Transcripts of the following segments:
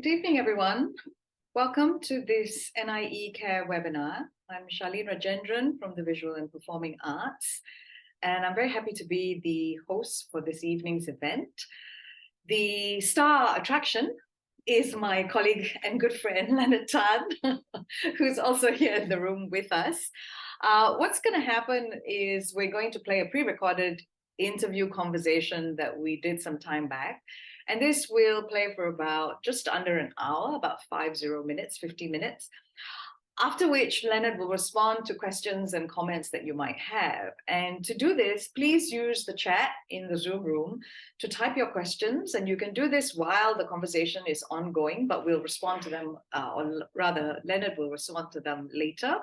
Good evening, everyone. Welcome to this NIE Care webinar. I'm Charlene Rajendran from the Visual and Performing Arts, and I'm very happy to be the host for this evening's event. The star attraction is my colleague and good friend, Leonard Tan, who's also here in the room with us. What's going to happen is we're going to play a pre-recorded interview conversation that we did some time back. And this will play for about just under an hour, about 50 minutes, after which Leonard will respond to questions and comments that you might have. And to do this, please use the chat in the Zoom room to type your questions. And you can do this while the conversation is ongoing, but we'll respond to them, or rather, Leonard will respond to them later.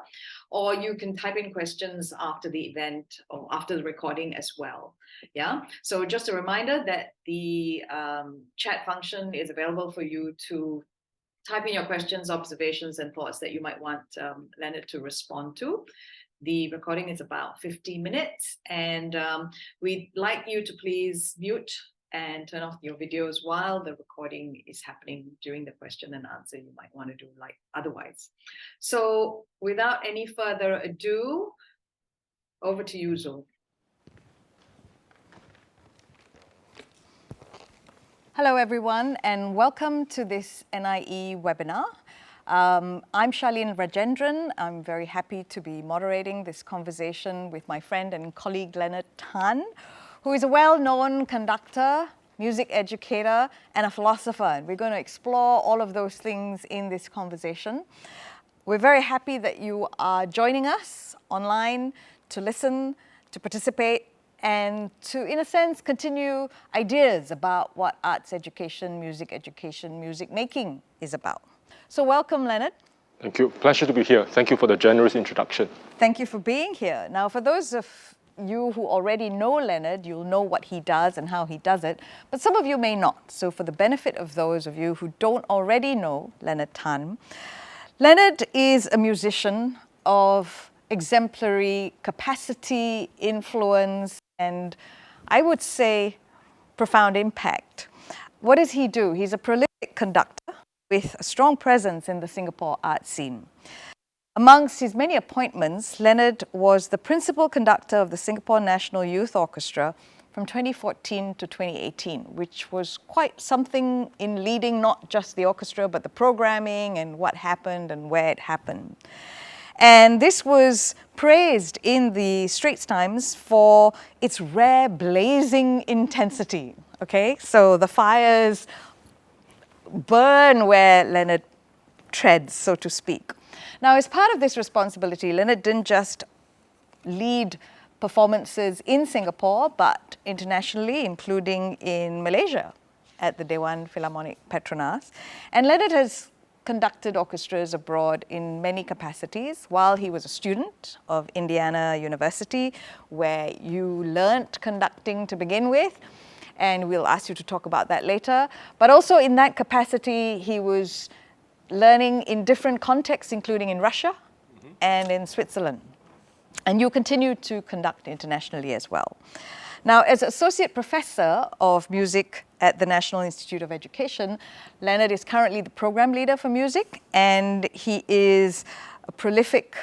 Or you can type in questions after the event or after the recording as well. Yeah, so just a reminder that the chat function is available for you to type in your questions, observations, and thoughts that you might want Leonard to respond to. The recording is about 50 minutes, and we'd like you to please mute and turn off your videos while the recording is happening during the question and answer you might want to do like otherwise. So without any further ado, over to you, Zoe. Hello, everyone, and welcome to this NIE webinar. I'm Charlene Rajendran. I'm very happy to be moderating this conversation with my friend and colleague Leonard Tan, who is a well-known conductor, music educator, and a philosopher. And we're going to explore all of those things in this conversation. We're very happy that you are joining us online to listen, to participate, and to, in a sense, continue ideas about what arts education, music making is about. So welcome, Leonard. Thank you. Pleasure to be here. Thank you for the generous introduction. Thank you for being here. Now, for those of you who already know Leonard, you'll know what he does and how he does it, but some of you may not. So for the benefit of those of you who don't already know Leonard Tan, Leonard is a musician of exemplary capacity, influence, and I would say profound impact. What does he do? He's a prolific conductor with a strong presence in the Singapore art scene. Amongst his many appointments, Leonard was the principal conductor of the Singapore National Youth Orchestra from 2014 to 2018, which was quite something in leading not just the orchestra, but the programming and what happened and where it happened. And this was praised in the Straits Times for its rare blazing intensity, okay? So the fires burn where Leonard treads, so to speak. Now, as part of this responsibility, Leonard didn't just lead performances in Singapore, but internationally, including in Malaysia at the Dewan Philharmonic Petronas. And Leonard has conducted orchestras abroad in many capacities while he was a student of Indiana University, where you learnt conducting to begin with, and we'll ask you to talk about that later. But also in that capacity, he was learning in different contexts, including in Russia and in Switzerland. And you continue to conduct internationally as well. Now, as Associate Professor of Music at the National Institute of Education, Leonard is currently the program leader for music, and he is a prolific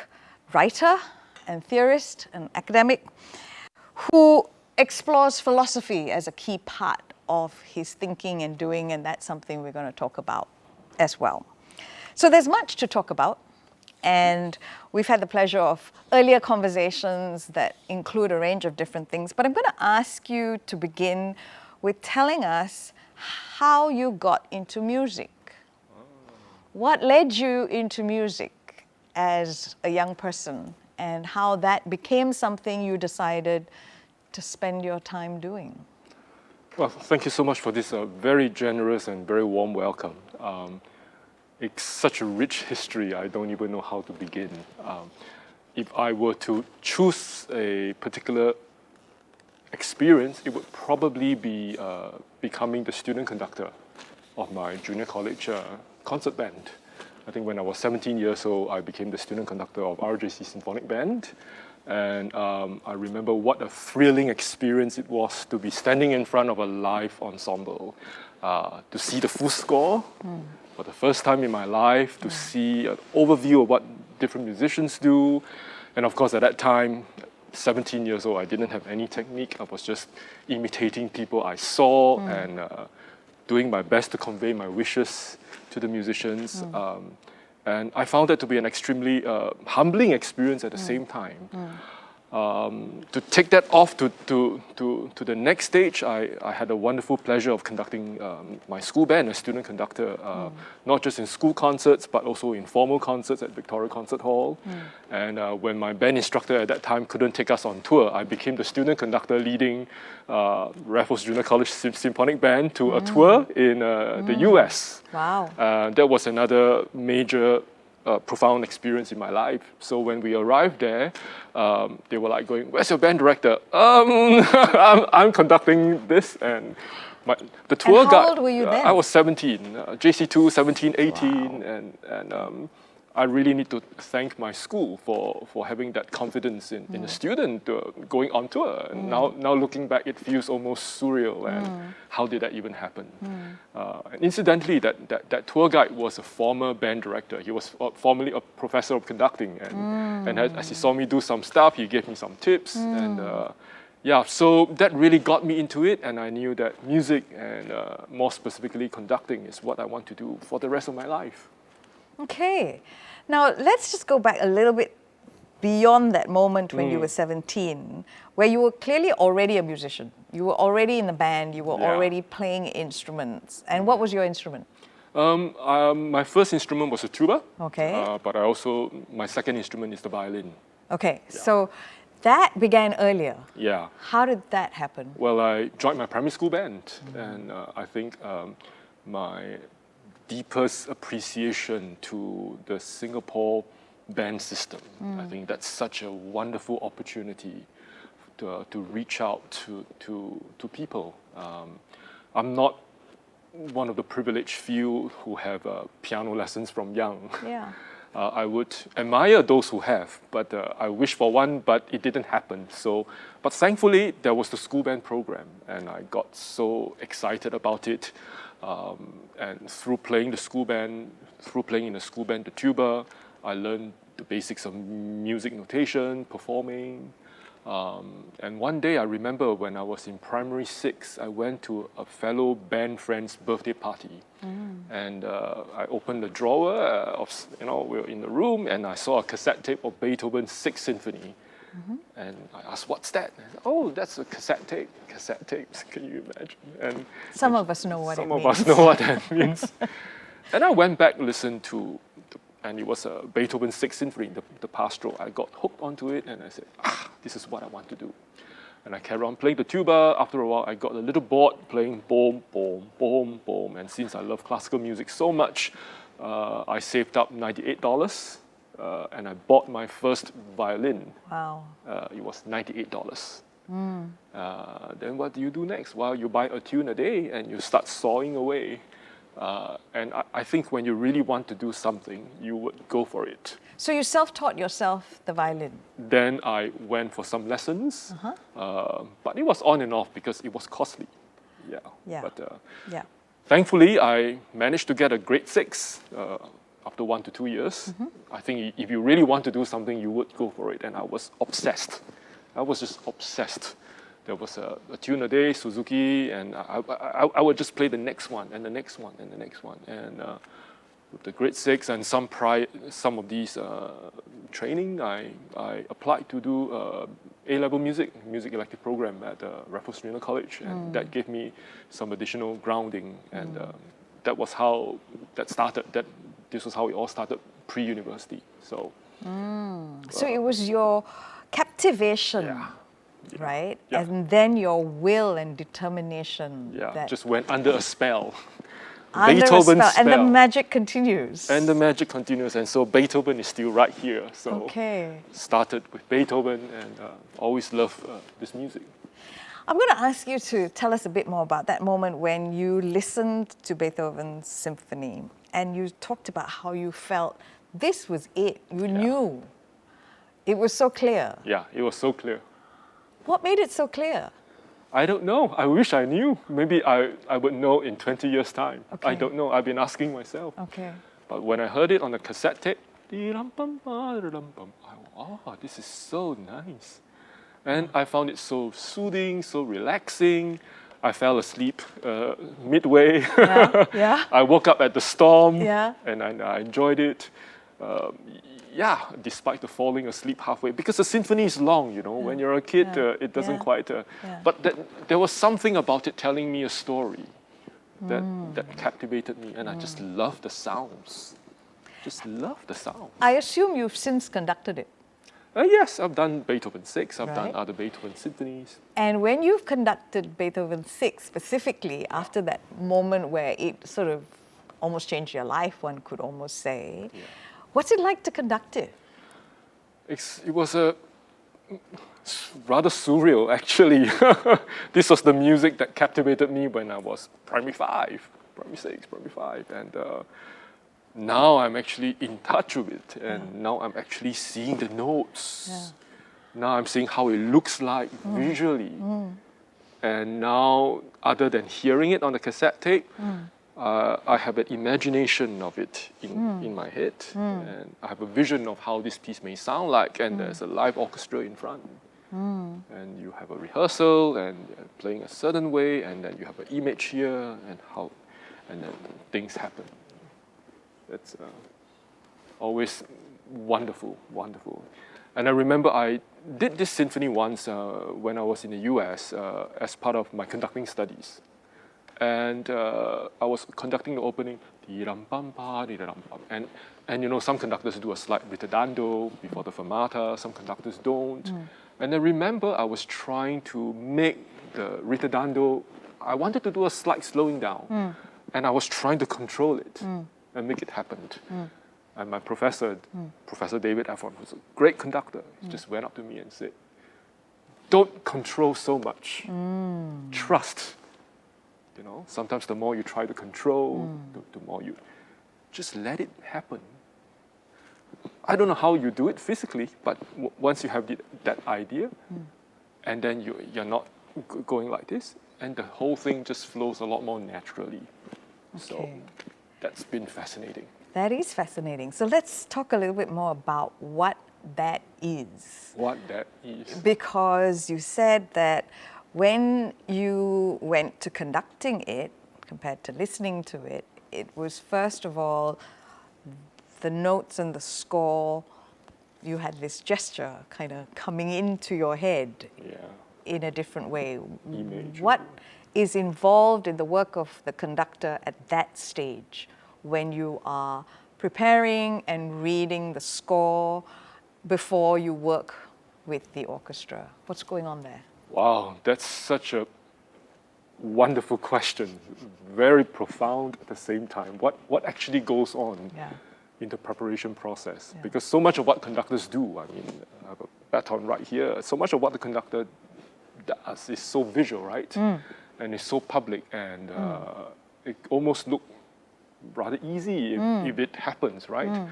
writer and theorist and academic who explores philosophy as a key part of his thinking and doing, and that's something we're going to talk about as well. So there's much to talk about. And we've had the pleasure of earlier conversations that include a range of different things. But I'm going to ask you to begin with telling us how you got into music. What led you into music as a young person, and how that became something you decided to spend your time doing? Well, thank you so much for this very generous and very warm welcome. It's such a rich history, I don't even know how to begin. If I were to choose a particular experience, it would probably be becoming the student conductor of my junior college concert band. I think when I was 17 years old, I became the student conductor of RJC Symphonic Band. And I remember what a thrilling experience it was to be standing in front of a live ensemble, to see the full score, for the first time in my life to see an overview of what different musicians do. And of course, at that time, 17 years old, I didn't have any technique. I was just imitating people I saw and doing my best to convey my wishes to the musicians. And I found that to be an extremely humbling experience at the same time. To take that off to the next stage, I had a wonderful pleasure of conducting my school band as student conductor, not just in school concerts, but also in formal concerts at Victoria Concert Hall. And when my band instructor at that time couldn't take us on tour, I became the student conductor leading Raffles Junior College Symphonic Band to a tour in the US. Wow. That was another major profound experience in my life. So when we arrived there, they were like going, "Where's your band director?" I'm conducting this, and the tour and how guide. old were you then? I was 17, JC2, 17, 18, Wow. and I really need to thank my school for having that confidence in a student going on tour. And now looking back, it feels almost surreal. And how did that even happen? And incidentally, that tour guide was a former band director. He was formerly a professor of conducting. And as he saw me do some stuff, he gave me some tips. And yeah, so that really got me into it. And I knew that music and more specifically conducting is what I want to do for the rest of my life. Okay. Now, let's just go back a little bit beyond that moment when you were 17, where you were clearly already a musician. You were already in the band, you were already playing instruments. And what was your instrument? My first instrument was a tuba. Okay. But my second instrument is the violin. Okay, so that began earlier. Yeah. How did that happen? Well, I joined my primary school band, and I think my deepest appreciation to the Singapore band system. I think that's such a wonderful opportunity to reach out to people. I'm not one of the privileged few who have piano lessons from young. Yeah. I would admire those who have, but I wish for one, but it didn't happen. But thankfully, there was the school band program, and I got so excited about it. And through playing in the school band, the tuba, I learned the basics of music notation, performing. And one day I remember when I was in primary 6, I went to a fellow band friend's birthday party. And I opened the drawer we were in the room, and I saw a cassette tape of Beethoven's 6th Symphony. And I asked, "What's that?" And I said, "Oh, that's a cassette tape." Cassette tapes, can you imagine? And Some of us know what it means. Some of us know what that means. And I went back, listened to, and it was Beethoven's 6th Symphony, the Pastoral. I got hooked onto it, and I said, this is what I want to do. And I carried on playing the tuba. After a while, I got a little bored playing boom, boom, boom, boom. And since I love classical music so much, I saved up $98. And I bought my first violin. Wow. It was $98. Then what do you do next? Well, you buy a tune a day and you start sawing away. And I think when you really want to do something, you would go for it. So you self-taught yourself the violin? Then I went for some lessons, but it was on and off because it was costly. Yeah. But Yeah. thankfully, I managed to get a grade 6 after 1 to 2 years. I think if you really want to do something, you would go for it. And I was obsessed. I was just obsessed. There was a tune a day, Suzuki, and I would just play the next one, and the next one, and the next one. And with the grade 6 and some of these training, I applied to do A-level music elective program at Raffles Junior College, and that gave me some additional grounding. And that was how that started. This was how it all started pre-university. So it was your captivation, right? Yeah. And then your will and determination. that just went under a spell. Under Beethoven's a spell. And the spell. magic continues. And the magic continues, and so Beethoven is still right here. So Okay. started with Beethoven, and always loved this music. I'm going to ask you to tell us a bit more about that moment when you listened to Beethoven's symphony and you talked about how you felt this was it. You knew. It was so clear. Yeah, it was so clear. What made it so clear? I don't know. I wish I knew. Maybe I would know in 20 years' time. Okay. I don't know. I've been asking myself. Okay. But when I heard it on the cassette tape, oh, this is so nice. And I found it so soothing, so relaxing. I fell asleep midway. Yeah, yeah. I woke up at the storm, Yeah. and I enjoyed it. Despite the falling asleep halfway, because the symphony is long, you know. When you're a kid, it doesn't quite. But there was something about it telling me a story that captivated me, and I just love the sounds. Just love the sounds. I assume you've since conducted it. Yes, I've done Beethoven 6, I've done Right. other Beethoven symphonies. And when you've conducted Beethoven 6 specifically, after that moment where it sort of almost changed your life, one could almost say, what's it like to conduct it? It was rather surreal, actually. This was the music that captivated me when I was primary 5, primary 6, primary 5. And now I'm actually in touch with it, and now I'm actually seeing the notes. Now I'm seeing how it looks like visually. And now, other than hearing it on the cassette tape, I have an imagination of it in my head, and I have a vision of how this piece may sound like, and there's a live orchestra in front. And you have a rehearsal, and playing a certain way, and then you have an image here, and then things happen. It's always wonderful, wonderful. And I remember I did this symphony once when I was in the US as part of my conducting studies. And I was conducting the opening, and you know, some conductors do a slight ritardando before the fermata, some conductors don't. And I remember I was trying to make the ritardando, I wanted to do a slight slowing down, and I was trying to control it and make it happen. And my professor, Professor David Affron, who's a great conductor, he just went up to me and said, don't control so much, trust. You know, sometimes the more you try to control, the more you just let it happen. I don't know how you do it physically, but once you have that idea, and then you're not going like this, and the whole thing just flows a lot more naturally. So that's been fascinating. That is fascinating. So let's talk a little bit more about what that is. What that is. Because you said that when you went to conducting it, compared to listening to it, it was first of all the notes and the score. You had this gesture kind of coming into your head in a different way. Image. What is involved in the work of the conductor at that stage when you are preparing and reading the score before you work with the orchestra? What's going on there? Wow, that's such a wonderful question. Very profound at the same time. What actually goes on in the preparation process? Because so much of what conductors do, I mean, I have a baton right here, so much of what the conductor does is so visual, right? And it's so public, and it almost looks rather easy if it happens, right?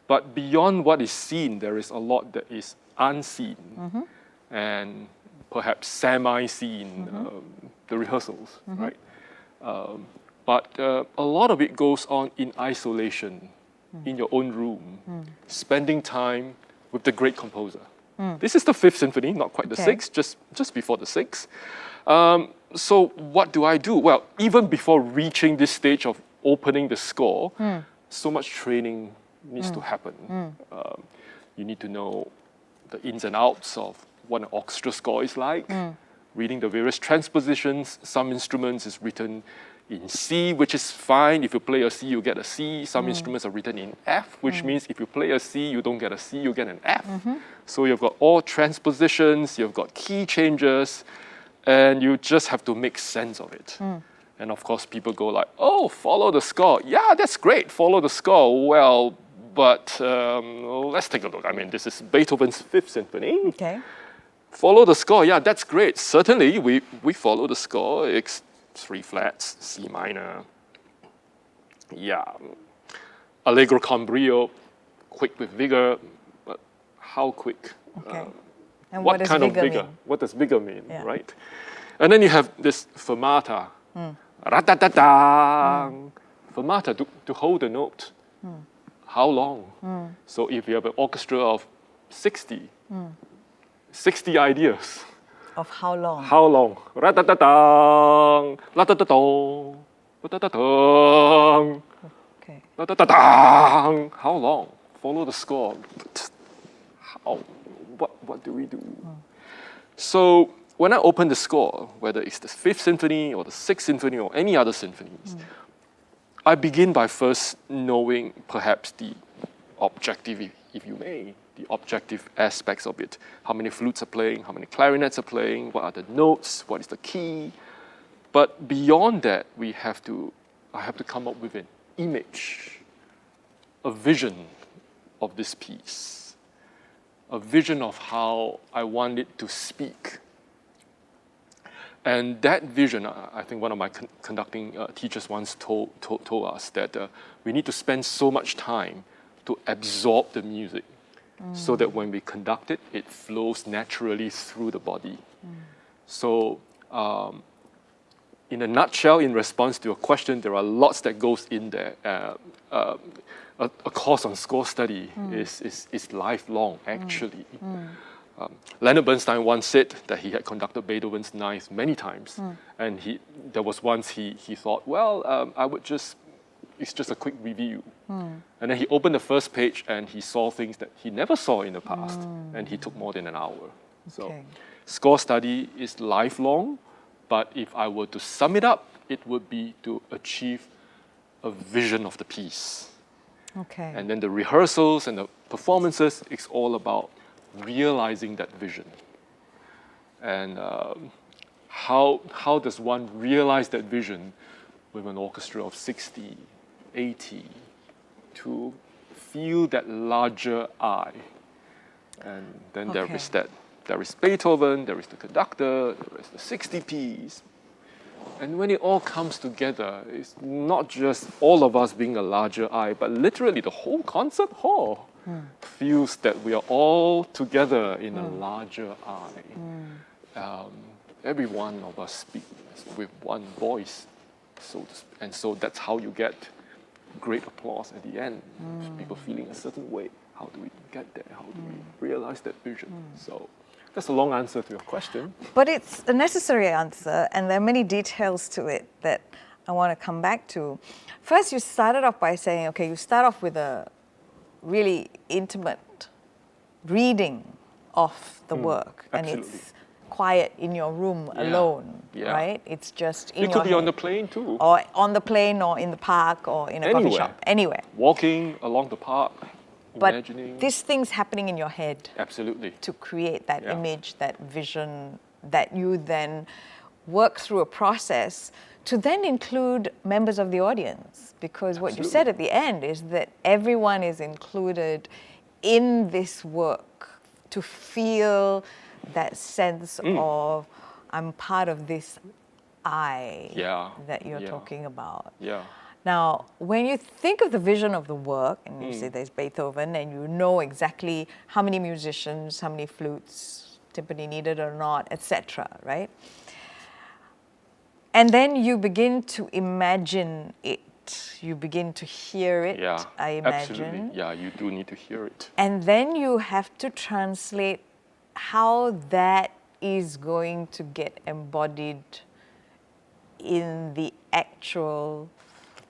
But beyond what is seen, there is a lot that is unseen, and perhaps semi-seen, the rehearsals, right? But a lot of it goes on in isolation, in your own room, spending time with the great composer. This is the 5th symphony, not quite the 6th, just before the 6th. So what do I do? Well, even before reaching this stage of opening the score, so much training needs to happen. You need to know the ins and outs of what an orchestra score is like, reading the various transpositions. Some instruments is written in C, which is fine. If you play a C, you get a C. Some instruments are written in F, which means if you play a C, you don't get a C, you get an F. So you've got all transpositions, you've got key changes, and you just have to make sense of it. And of course, people go like, oh, follow the score. Yeah, that's great, follow the score. Well, but let's take a look. I mean, this is Beethoven's 5th symphony. Okay. Follow the score, yeah, that's great. Certainly, we follow the score. It's 3 flats, C minor. Yeah, Allegro con brio, quick with vigor. But how quick? Okay. And what does kind of vigor vigor? mean? What does vigor mean, Yeah. right? And then you have this fermata. Ra-da-da-dang. Fermata to hold the note. How long? So if you have an orchestra of 60 ideas. Of how long? How long? Ra-da-da-dang, la-da-da-dong, la-da-da-dang, Okay. la-da-da-dang. How long? Follow the score. How? What do we do? So when I open the score, whether it's the 5th Symphony or the 6th Symphony or any other symphonies, I begin by first knowing perhaps the objective, if you may, the objective aspects of it. How many flutes are playing, how many clarinets are playing, what are the notes, what is the key. But beyond that, I have to come up with an image, a vision of this piece, a vision of how I want it to speak. And that vision, I think one of my conducting teachers once told us that we need to spend so much time to absorb the music so that when we conduct it, it flows naturally through the body. So in a nutshell, in response to your question, there are lots that goes in there. A course on score study is lifelong, actually. Leonard Bernstein once said that he had conducted Beethoven's Ninth many times, and there was once he thought, well, it's just a quick review. And then he opened the first page and he saw things that he never saw in the past, and he took more than an hour. So score study is lifelong, but if I were to sum it up, it would be to achieve a vision of the piece. Okay. And then the rehearsals and the performances, it's all about realizing that vision. And how does one realize that vision with an orchestra of 60, 80, to feel that larger I? And then there is Beethoven, there is the conductor, there is the 60 piece. And when it all comes together, it's not just all of us being a larger I, but literally the whole concert hall feels that we are all together in a larger I. Every one of us speaks with one voice, and so that's how you get great applause at the end. People feeling a certain way. How do we get there? How do we realize that vision? So that's a long answer to your question. But it's a necessary answer, and there are many details to it that I want to come back to. First, you started off by saying, okay, you start off with a really intimate reading of the work, and it's quiet in your room alone, right? It's just in your It could be head. on the plane too. Or on the plane, or in the park, or in a coffee shop, anywhere. Walking along the park, imagining. But this thing's happening in your head. Absolutely. To create that image, that vision, that you then work through a process to then include members of the audience. Because what you said at the end is that everyone is included in this work to feel that sense of, I'm part of this I that you're talking about. Now, when you think of the vision of the work, and you say there's Beethoven, and you know exactly how many musicians, how many flutes, timpani needed or not, etc., right? And then you begin to imagine it. You begin to hear it, I imagine. Absolutely. Yeah, you do need to hear it. And then you have to translate how that is going to get embodied in the actual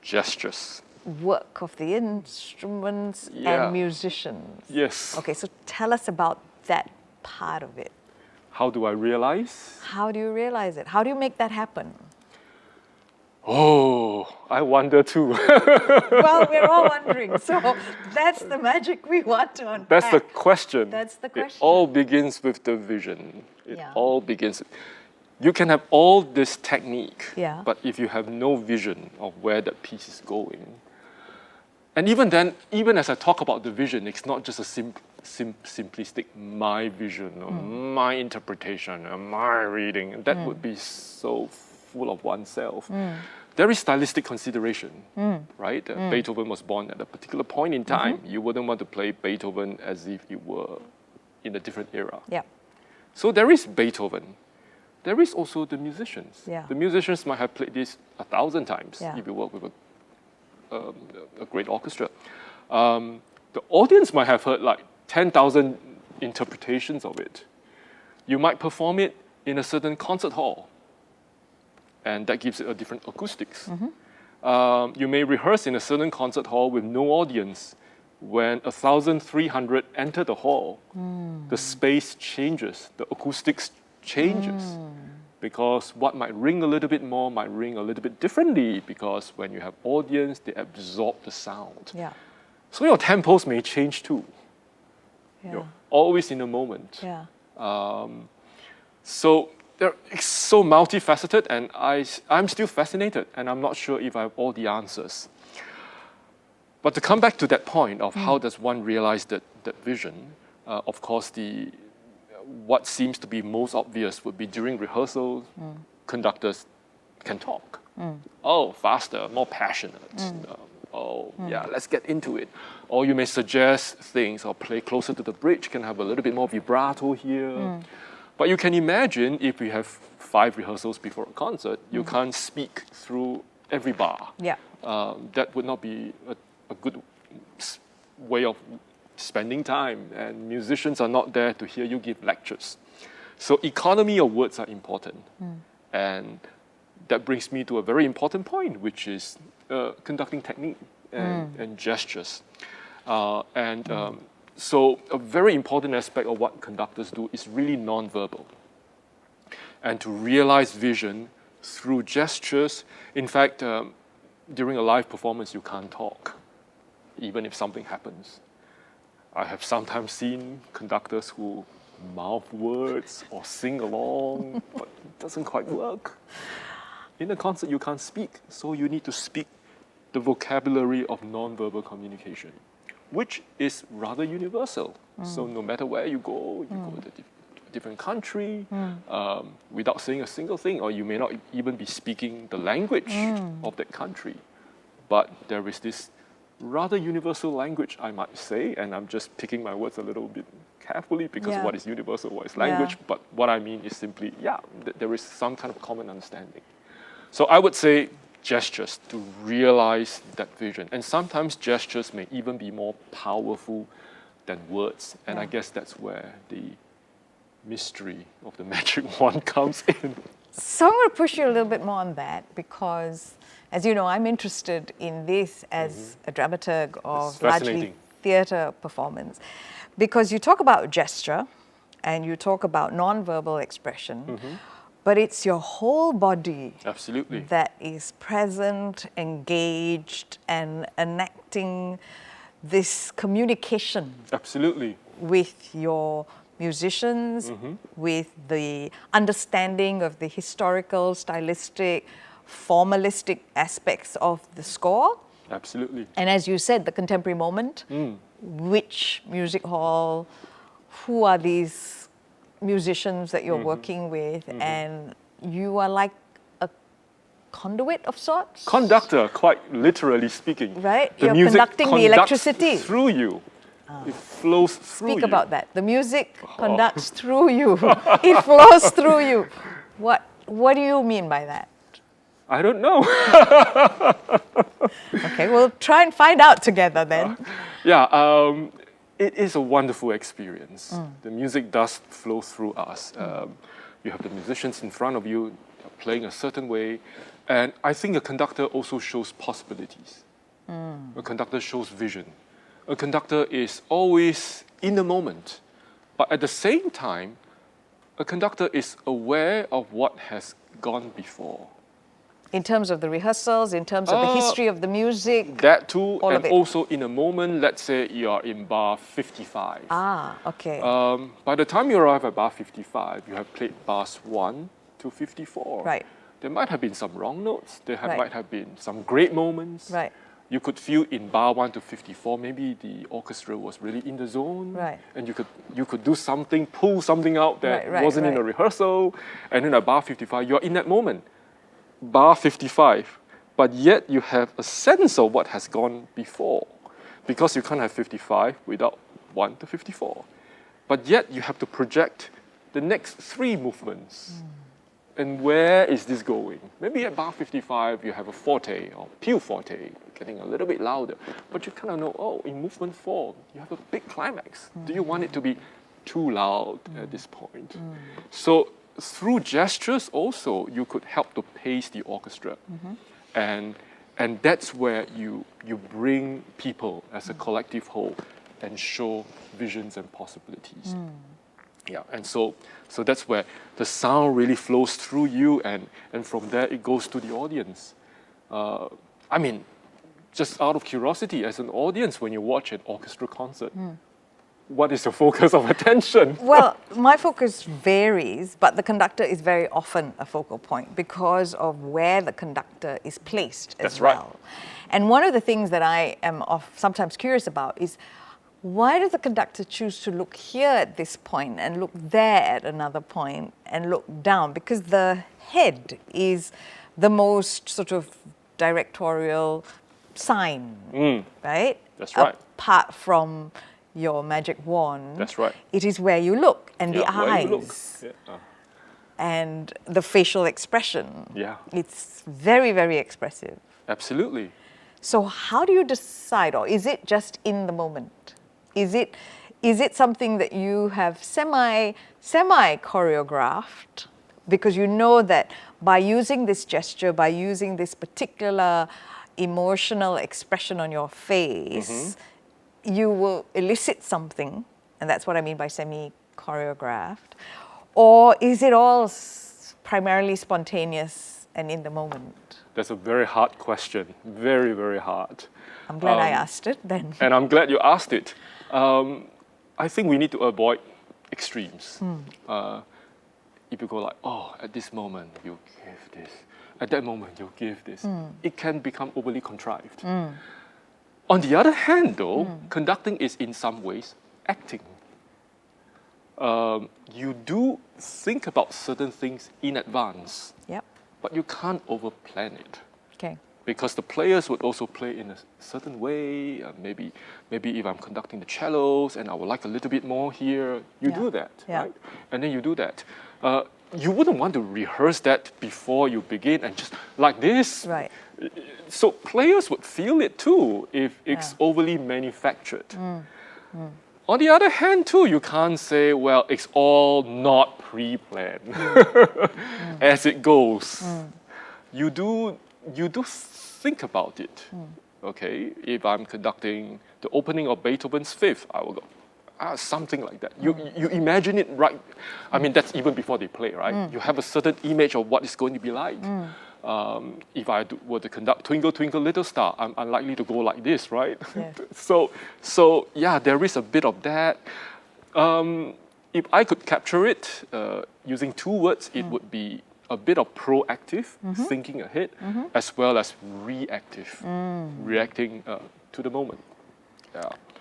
gestures, work of the instruments and musicians. Yes. Okay, so tell us about that part of it. How do I realize? How do you realize it? How do you make that happen? Oh, I wonder too. Well, we're all wondering. So that's the magic we want to unpack. That's the question. That's the question. It all begins with the vision. It all begins. You can have all this technique, but if you have no vision of where that piece is going, and even then, even as I talk about the vision, it's not just a simplistic my vision or my interpretation or my reading. That would be so full of oneself. There is stylistic consideration, right? Beethoven was born at a particular point in time. You wouldn't want to play Beethoven as if you were in a different era. So there is Beethoven. there is also the musicians. Yeah. The musicians might have played this 1,000 times Yeah. if you work with a great orchestra. The audience might have heard like 10,000 interpretations of it. You might perform it in a certain concert hall, and that gives it a different acoustics. You may rehearse in a certain concert hall with no audience. When 1,300 enter the hall, the space changes, the acoustics changes. Because what might ring a little bit more might ring a little bit differently, because when you have audience, they absorb the sound. Yeah. So your tempos may change too. Yeah. You're always in the moment. Yeah. So it's so multifaceted, and I'm still fascinated, and I'm not sure if I have all the answers. But to come back to that point of how does one realize that vision, of course, what seems to be most obvious would be during rehearsals, conductors can talk. Oh, faster, more passionate. Yeah, let's get into it. Or you may suggest things or play closer to the bridge, can have a little bit more vibrato here. But you can imagine if we have 5 rehearsals before a concert, you can't speak through every bar. Yeah. That would not be a good way of spending time, and musicians are not there to hear you give lectures. So economy of words are important. And that brings me to a very important point, which is conducting technique and gestures. So a very important aspect of what conductors do is really non-verbal. And to realize vision through gestures, in fact, during a live performance, you can't talk, even if something happens. I have sometimes seen conductors who mouth words or sing along, but it doesn't quite work. In a concert, you can't speak, so you need to speak the vocabulary of non-verbal communication, which is rather universal. So no matter where you go to a different country, without saying a single thing, or you may not even be speaking the language of that country, but there is this rather universal language, I might say, and I'm just picking my words a little bit carefully, because what is universal, what is language, but what I mean is simply, there is some kind of common understanding. So I would say gestures to realize that vision. And sometimes gestures may even be more powerful than words. And I guess that's where the mystery of the magic wand comes in. So I'm going to push you a little bit more on that, because, as you know, I'm interested in this as a dramaturg of largely theatre performance, because you talk about gesture and you talk about non-verbal expression, but it's your whole body that is present, engaged, and enacting this communication with your musicians, with the understanding of the historical, stylistic, formalistic aspects of the score. And as you said, the contemporary moment, which music hall, who are these musicians that you're working with, and you are like a conduit of sorts? Conductor, quite literally speaking. Right, the you're music conducting the electricity. Through you. It flows through you. Speak about that. The music conducts through you. It flows through you. What do you mean by that? I don't know. Okay, we'll try and find out together then. It is a wonderful experience. The music does flow through us. You have the musicians in front of you playing a certain way, and I think a conductor also shows possibilities. A conductor shows vision. A conductor is always in the moment, but at the same time, a conductor is aware of what has gone before. In terms of the rehearsals, in terms of the history of the music? That too, and also in a moment, let's say you are in bar 55. Okay. By the time you arrive at bar 55, you have played bars 1 to 54. Right. There might have been some wrong notes. There might have been some great moments. Right. You could feel in bar 1 to 54, maybe the orchestra was really in the zone. Right. And you could do something, pull something out that wasn't in a rehearsal. And then at bar 55, you're in that moment. Bar 55, but yet you have a sense of what has gone before, because you can't have 55 without 1 to 54. But yet you have to project the next 3 movements and where is this going? Maybe at bar 55, you have a forte or pew forte, getting a little bit louder, but you kind of know, oh, in movement 4, you have a big climax. Do you want it to be too loud at this point? So through gestures also, you could help to pace the orchestra. And that's where you bring people as a collective whole and show visions and possibilities. Yeah, and so that's where the sound really flows through you, and from there it goes to the audience. I mean, just out of curiosity, as an audience, when you watch an orchestra concert, what is your focus of attention? Well, my focus varies, but the conductor is very often a focal point because of where the conductor is placed as well. Right. And one of the things that I am sometimes curious about is, why does the conductor choose to look here at this point and look there at another point and look down? Because the head is the most sort of directorial sign, right? That's right. Apart from your magic wand. That's right. It is where you look, and the where you look. eyes, Yeah. and the facial expression. Yeah. It's very, very expressive. Absolutely. So how do you decide, or is it just in the moment? Is it something that you have semi choreographed, because you know that by using this gesture, by using this particular emotional expression on your face, you will elicit something, and that's what I mean by semi choreographed? Or is it all primarily spontaneous and in the moment? That's a very hard question. Very, very hard. I'm glad I asked it then. And I'm glad you asked it. I think we need to avoid extremes. If you go like, oh, at this moment you give this, at that moment you give this, it can become overly contrived. On the other hand, though, conducting is in some ways acting. You do think about certain things in advance, but you can't overplan it. Okay. Because the players would also play in a certain way. Maybe if I'm conducting the cellos and I would like a little bit more here, you do that, right? And then you do that. You wouldn't want to rehearse that before you begin and just like this. Right. So players would feel it too if it's overly manufactured. On the other hand, too, you can't say, well, it's all not pre-planned as it goes. You do think about it. Okay, if I'm conducting the opening of Beethoven's Fifth, I will go, something like that. You imagine it right. I mean, that's even before they play, right? You have a certain image of what it's going to be like. If I were to conduct Twinkle, Twinkle, Little Star, I'm unlikely to go like this, right? Yes. So yeah, there is a bit of that. If I could capture it using 2 words, it would be a bit of proactive, thinking ahead, as well as reactive, reacting to the moment.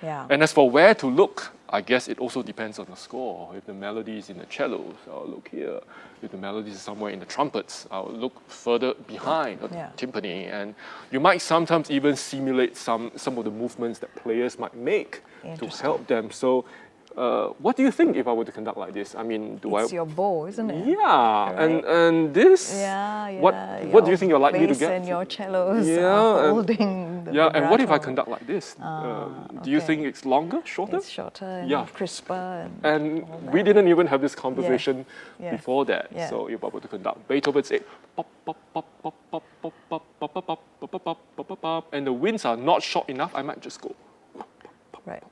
Yeah. And as for where to look, I guess it also depends on the score. If the melody is in the cellos, I'll look here. If the melody is somewhere in the trumpets, I'll look further behind the timpani. And you might sometimes even simulate some of the movements that players might make to help them. So what do you think if I were to conduct like this? I mean, It's your bow, isn't it? Yeah, Right. and this. What do you think you're likely to get? And your cellos are holding the vibrato. And what if I conduct like this? Do you think it's longer, shorter? It's shorter and crisper. And we didn't even have this conversation before that. So if I were to conduct Beethoven's 8, pop, pop, pop, pop, pop, pop, pop, pop, pop, pop, pop, pop, pop, pop, and the winds are not short enough, I might just go. Right.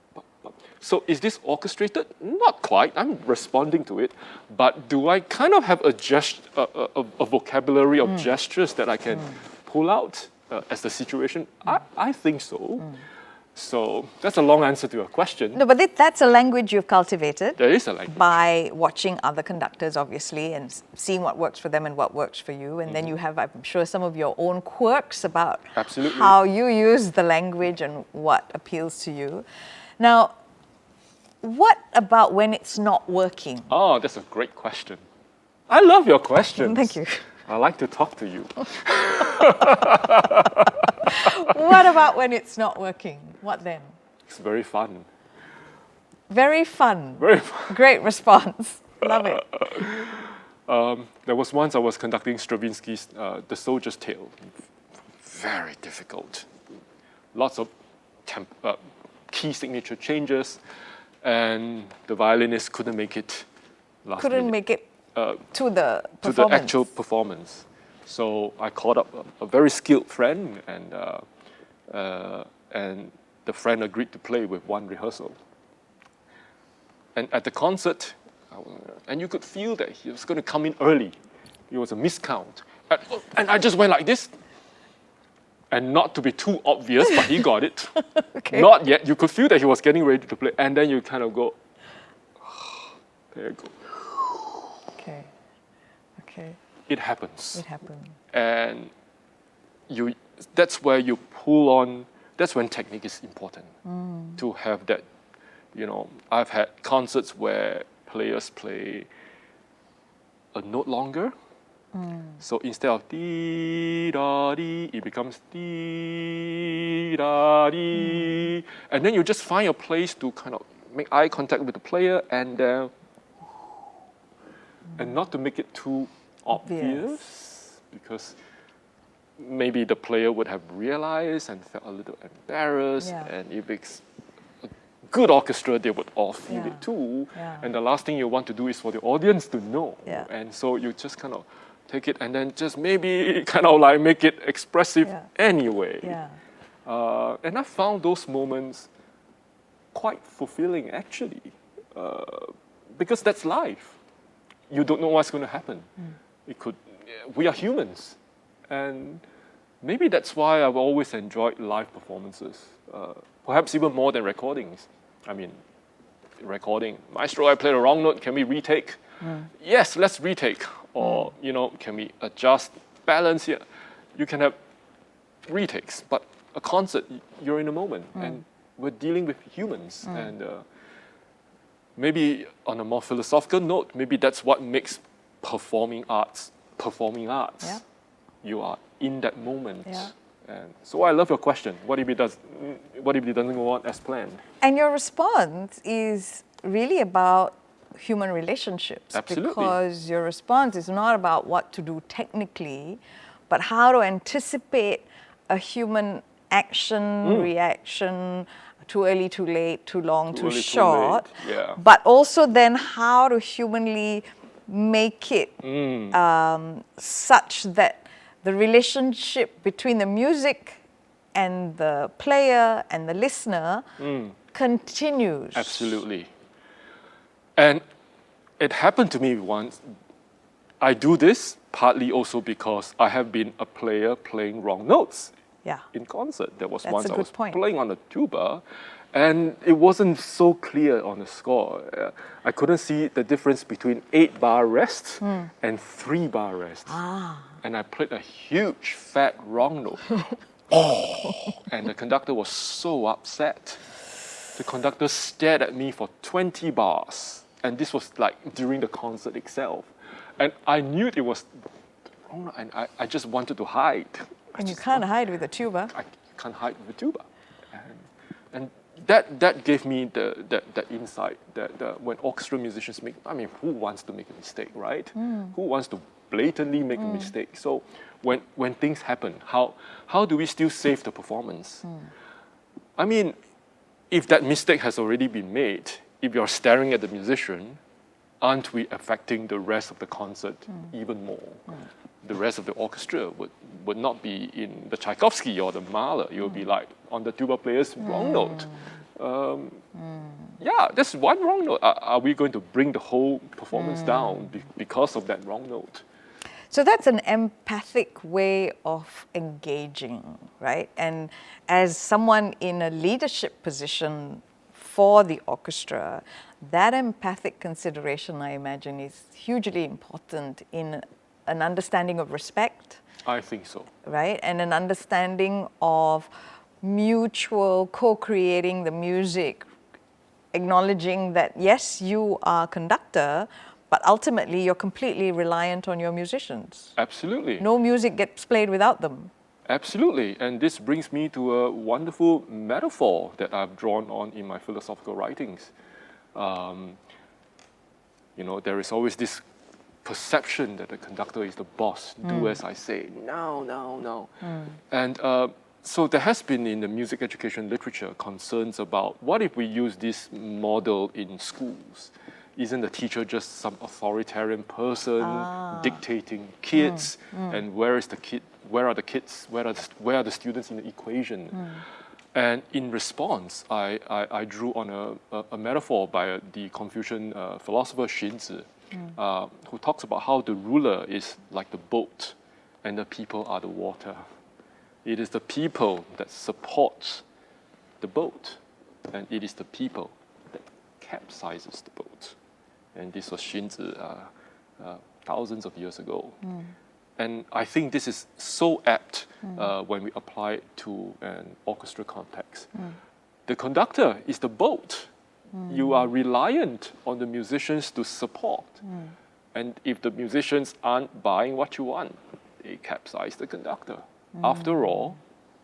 So is this orchestrated? Not quite. I'm responding to it. But do I kind of have a vocabulary of gestures that I can pull out as the situation? I think so. So that's a long answer to your question. No, but that's a language you've cultivated. There is a language. By watching other conductors, obviously, and seeing what works for them and what works for you. And then you have, I'm sure, some of your own quirks about how you use the language and what appeals to you. Now, what about when it's not working? Oh, that's a great question. I love your questions. Thank you. I like to talk to you. What about when it's not working? What then? It's very fun. Very fun. Very fun. Great response. Love it. There was once I was conducting Stravinsky's The Soldier's Tale. Very difficult. Lots of key signature changes, and the violinist couldn't make it last minute. Make it to the to performance. the actual performance. So I called up a very skilled friend, and the friend agreed to play with one rehearsal. And at the concert, and you could feel that he was going to come in early. It was a miscount. And I just went like this. And not to be too obvious, but he got it. Okay. Not yet. You could feel that he was getting ready to play. And then you kind of go, there you go. Okay. Okay. It happens. It happened. And that's where you pull on, that's when technique is important. To have that, I've had concerts where players play a note longer. So instead of dee da dee, it becomes dee da dee, and then you just find a place to kind of make eye contact with the player, and not to make it too obvious, because maybe the player would have realized and felt a little embarrassed, and if it's a good orchestra, they would all feel it too. And the last thing you want to do is for the audience to know, and so you just kind of take it and then just maybe kind of like make it expressive anyway. And I found those moments quite fulfilling, actually, because that's life. You don't know what's going to happen. We are humans, and maybe that's why I've always enjoyed live performances, perhaps even more than recordings. I mean, recording, Maestro, I played a wrong note, can we retake? Yes, let's retake. Or, can we adjust balance here? You can have retakes, but a concert, you're in a moment, and we're dealing with humans. And maybe on a more philosophical note, maybe that's what makes performing arts. You are in that moment. And so I love your question. What if it doesn't go on as planned? And your response is really about human relationships. Absolutely. Because your response is not about what to do technically, but how to anticipate a human action, reaction, too early, too late, too long, too short. But also then how to humanly make it such that the relationship between the music and the player and the listener continues. Absolutely. And it happened to me once. I do this partly also because I have been a player playing wrong notes in concert. There was once I was playing on the tuba, and it wasn't so clear on the score. I couldn't see the difference between 8-bar rests and 3-bar rests. And I played a huge fat wrong note. And the conductor was so upset. The conductor stared at me for 20 bars. And this was like during the concert itself. And I knew it was wrong, and I just wanted to hide. And you can't hide with a tuba. I can't hide with a tuba. And that gave me that insight that when orchestra musicians who wants to make a mistake, right? Who wants to blatantly make a mistake? So when things happen, how do we still save the performance? I mean, if that mistake has already been made, if you're staring at the musician, aren't we affecting the rest of the concert even more? The rest of the orchestra would not be in the Tchaikovsky or the Mahler. It would be like on the tuba player's wrong note. That's one wrong note. Are we going to bring the whole performance down because of that wrong note? So that's an empathic way of engaging, right? And as someone in a leadership position for the orchestra, that empathic consideration, I imagine, is hugely important in an understanding of respect. I think so. Right? And an understanding of mutual co-creating the music, acknowledging that, yes, you are conductor, but ultimately you're completely reliant on your musicians. Absolutely. No music gets played without them. Absolutely, and this brings me to a wonderful metaphor that I've drawn on in my philosophical writings. There is always this perception that the conductor is the boss. Do as I say. No, no, no. And so there has been in the music education literature concerns about what if we use this model in schools? Isn't the teacher just some authoritarian person dictating kids? And where is the kid? Where are the kids? Where are the students in the equation? And in response, I drew on a metaphor by the Confucian philosopher Xunzi, who talks about how the ruler is like the boat and the people are the water. It is the people that support the boat, and it is the people that capsizes the boat. And this was Xunzi thousands of years ago. And I think this is so apt when we apply it to an orchestra context. The conductor is the boat. You are reliant on the musicians to support. And if the musicians aren't buying what you want, they capsize the conductor. After all,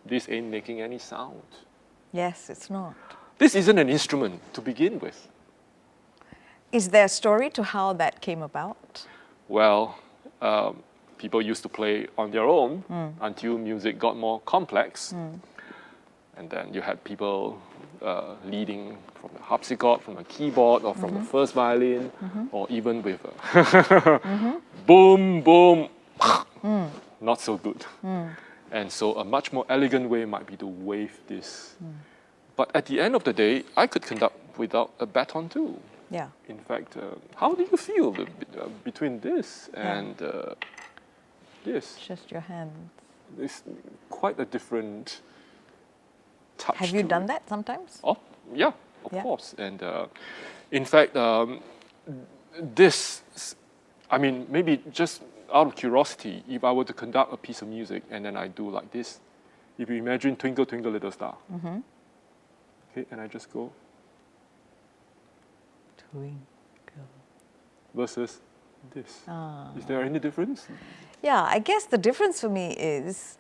this ain't making any sound. Yes, it's not. This isn't an instrument to begin with. Is there a story to how that came about? Well, people used to play on their own until music got more complex. And then you had people leading from the harpsichord, from a keyboard, or from the first violin, or even with a boom, boom, not so good. And so a much more elegant way might be to wave this. But at the end of the day, I could conduct without a baton too. Yeah. In fact, how do you feel between this and this? Just your hands. It's quite a different touch. Have you to done it. that sometimes? Oh, yeah, of Yeah. course. And in fact, this, I mean, maybe just out of curiosity, if I were to conduct a piece of music and then I do like this, if you imagine Twinkle, Twinkle, Little Star, okay, and I just go, Twinkle. versus this. Is there any difference? Yeah, I guess the difference for me is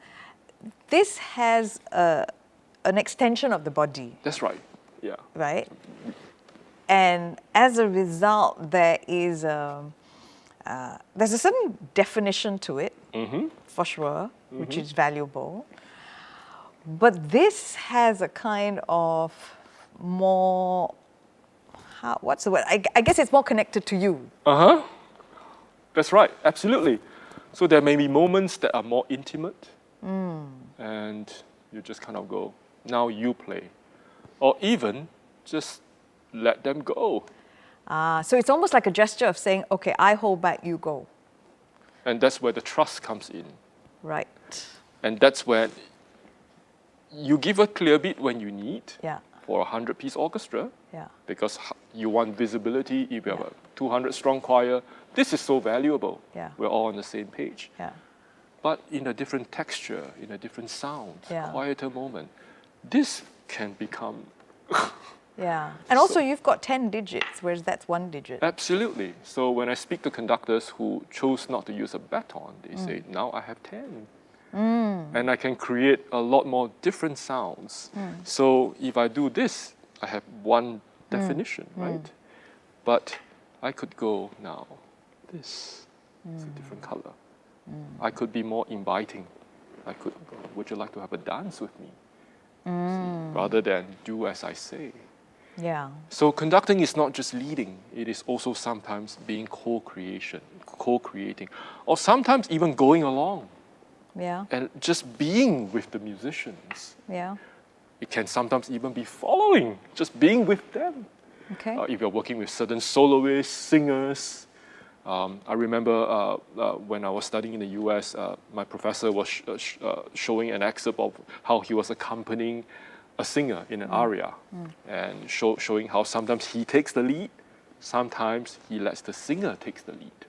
this has an extension of the body, That's right, yeah. right? And as a result, there's a certain definition to it, for sure, which is valuable. But this has a kind of more, what's the word? I guess it's more connected to you. That's right, absolutely. So there may be moments that are more intimate, and you just kind of go, now you play. Or even just let them go. So it's almost like a gesture of saying, okay, I hold back, you go. And that's where the trust comes in. Right. And that's when you give a clear beat when you need Yeah. for a 100-piece orchestra, Yeah. because you want visibility. If you have a 200-strong choir, this is so valuable. Yeah. We're all on the same page. Yeah. But in a different texture, in a different sound, Yeah. quieter moment, this can become... Yeah. And also So- you've got 10 digits, whereas that's 1 digit. Absolutely. So when I speak to conductors who chose not to use a baton, they say, now I have 10. And I can create a lot more different sounds. So if I do this, I have one definition, right? But I could go now, this is a different color. I could be more inviting. I could go, would you like to have a dance with me? See, rather than do as I say. Yeah. So conducting is not just leading, it is also sometimes being co-creating, or sometimes even going along Yeah. and just being with the musicians. Yeah. It can sometimes even be following, just being with them. Okay. If you're working with certain soloists, singers. I remember when I was studying in the US, my professor was showing an excerpt of how he was accompanying a singer in an aria, and showing how sometimes he takes the lead, sometimes he lets the singer take the lead.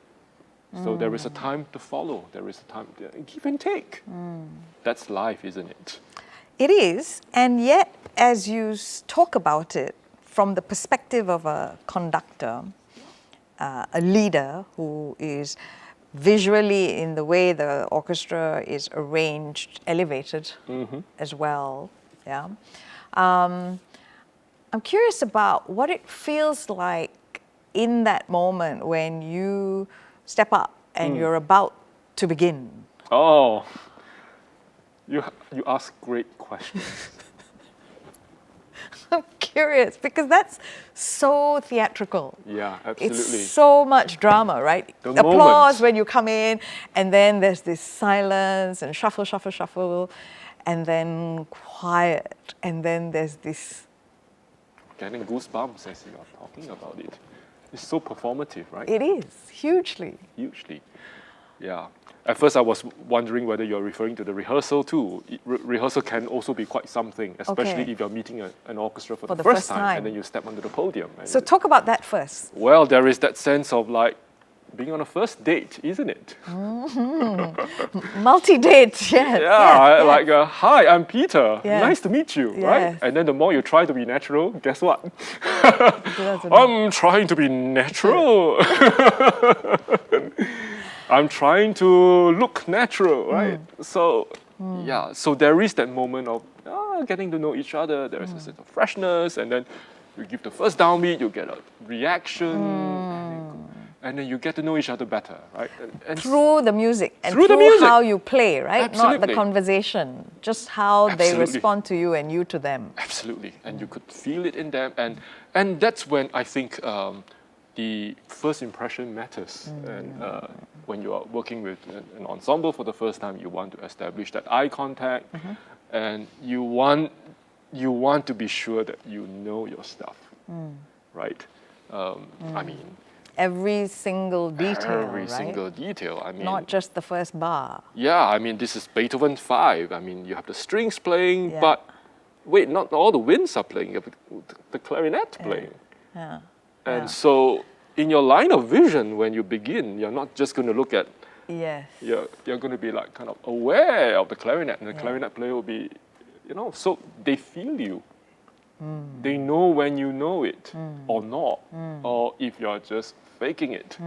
So there is a time to follow, there is a time to give and take. That's life, isn't it? It is, and yet as you talk about it from the perspective of a conductor, a leader who is visually in the way the orchestra is arranged, elevated as well. Yeah, I'm curious about what it feels like in that moment when you step up and you're about to begin? Oh, you ask great questions. I'm curious because that's so theatrical. Yeah, absolutely. It's so much drama, right? The Applause moment. when you come in, and then there's this silence and shuffle, shuffle, shuffle, and then quiet, and then there's this. Getting goosebumps as you are talking about it. It's so performative, right? It is, hugely. Hugely. Yeah. At first, I was wondering whether you're referring to the rehearsal too. Rehearsal can also be quite something, especially Okay. if you're meeting an orchestra for the the first first time, time. and then you step onto the podium. And So talk about that first. well, there is that sense of like being on a first date, isn't it? Multi-date, yes. Yeah, like, hi, I'm Peter. Yes. Nice to meet you, right? Yes. And then the more you try to be natural, guess what? doesn't- I'm trying to be natural. I'm trying to look natural, right? So, yeah, so there is that moment of getting to know each other. There's a sense of freshness, and then you give the first downbeat, you get a reaction, and then you get to know each other better, right? And Through the music and Through the music. how you play, right? Not the Absolutely. conversation, just how they Absolutely. respond to you and you to them. Absolutely, and you could feel it in them, and that's when I think the first impression matters. And when you are working with an ensemble for the first time, you want to establish that eye contact, and you want to be sure that you know your stuff, right? I mean, Every single detail, every right? single detail. I mean, Not just the first bar. yeah, I mean, this is Beethoven 5. I mean, you have the strings playing, Yeah. but wait, not all the winds are playing. You have the clarinet playing. Yeah. And Yeah. so, in your line of vision, when you begin, you're not just going to look at, Yes. you're going to be like kind of aware of the clarinet, and the clarinet player will be, so they feel you. They know when you know it or not, or if you're just faking it.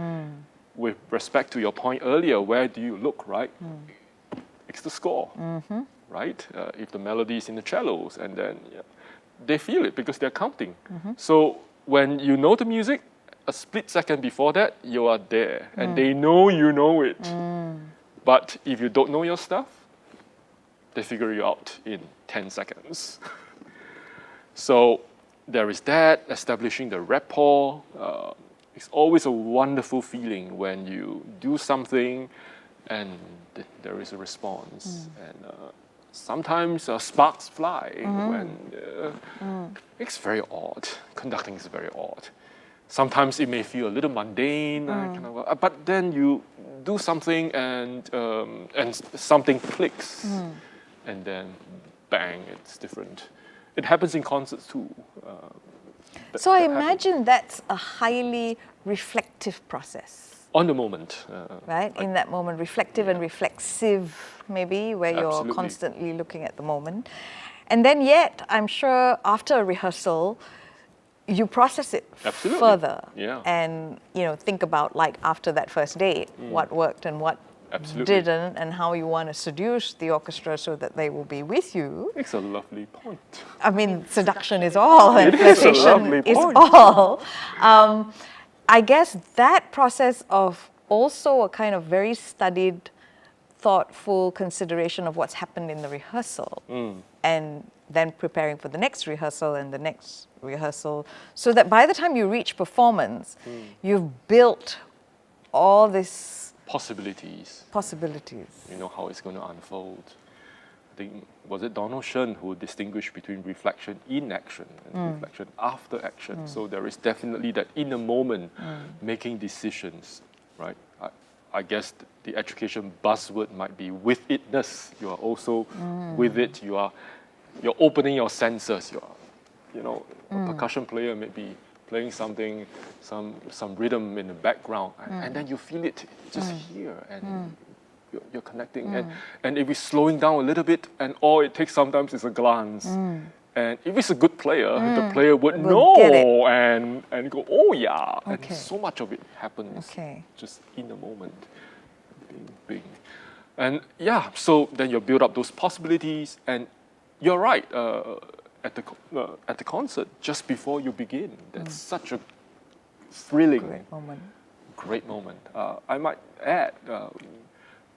With respect to your point earlier, where do you look, right? It's the score, right? If the melody is in the cellos, and then they feel it because they're counting. So when you know the music, a split second before that, you are there, and they know you know it. But if you don't know your stuff, they figure you out in 10 seconds. So there is that, establishing the rapport. It's always a wonderful feeling when you do something and there is a response. And sometimes sparks fly when it's very odd. Conducting is very odd. Sometimes it may feel a little mundane, but then you do something and something clicks, and then bang, it's different. It happens in concerts too. So I imagine that's a highly reflective process, On the moment. right? In that moment, reflective and reflexive, maybe, where you're Absolutely. constantly looking at the moment. And then yet, I'm sure after a rehearsal, you process it Absolutely. further. Yeah. And, think about, like, after that first date, what worked and what Absolutely. didn't, and how you want to seduce the orchestra so that they will be with you. It's a lovely point. I mean, seduction is all, and It is a flirtation lovely is point. all. I guess that process of also a kind of very studied, thoughtful consideration of what's happened in the rehearsal, and then preparing for the next rehearsal and the next rehearsal, so that by the time you reach performance, you've built all these Possibilities. possibilities. You know how it's going to unfold. I think, was it Donald Shen who distinguished between reflection in action and reflection after action? So there is definitely that in the moment making decisions, right? I guess the education buzzword might be with itness. You are also with it. You're opening your senses. A percussion player may be playing something, some rhythm in the background, and then you feel it just here, and you're connecting. And if it's slowing down a little bit, and all it takes sometimes is a glance. And if it's a good player, the player would know get it. and go, oh yeah. Okay. And so much of it happens just in the moment, being. And yeah, so then you build up those possibilities, and you're right. At the concert, just before you begin, that's such a thrilling, Great moment. great moment. I might add,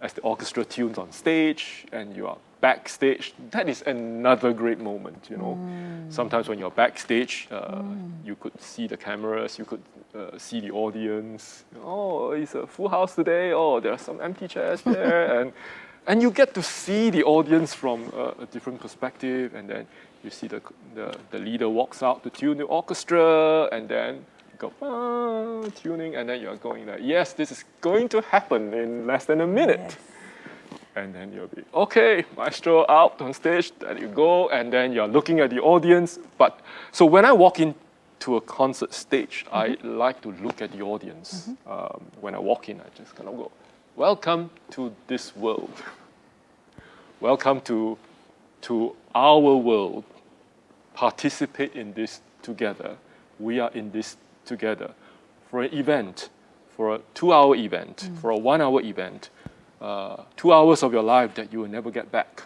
as the orchestra tunes on stage and you are backstage, that is another great moment, you know. Sometimes when you're backstage, you could see the cameras, you could see the audience. Oh, it's a full house today. Oh, there are some empty chairs there. And you get to see the audience from a different perspective, and then you see the leader walks out to tune the orchestra, and then you go tuning, and then you're going like, yes, this is going to happen in less than a minute. Yes. And then you'll be, okay, maestro out on stage, there you go, and then you're looking at the audience. But so when I walk into a concert stage, I like to look at the audience. When I walk in, I just kind of go, welcome to this world. Welcome to our world. Participate in this together. We are in this together. For an event, for a 2-hour event, for a 1-hour event, 2 hours of your life that you will never get back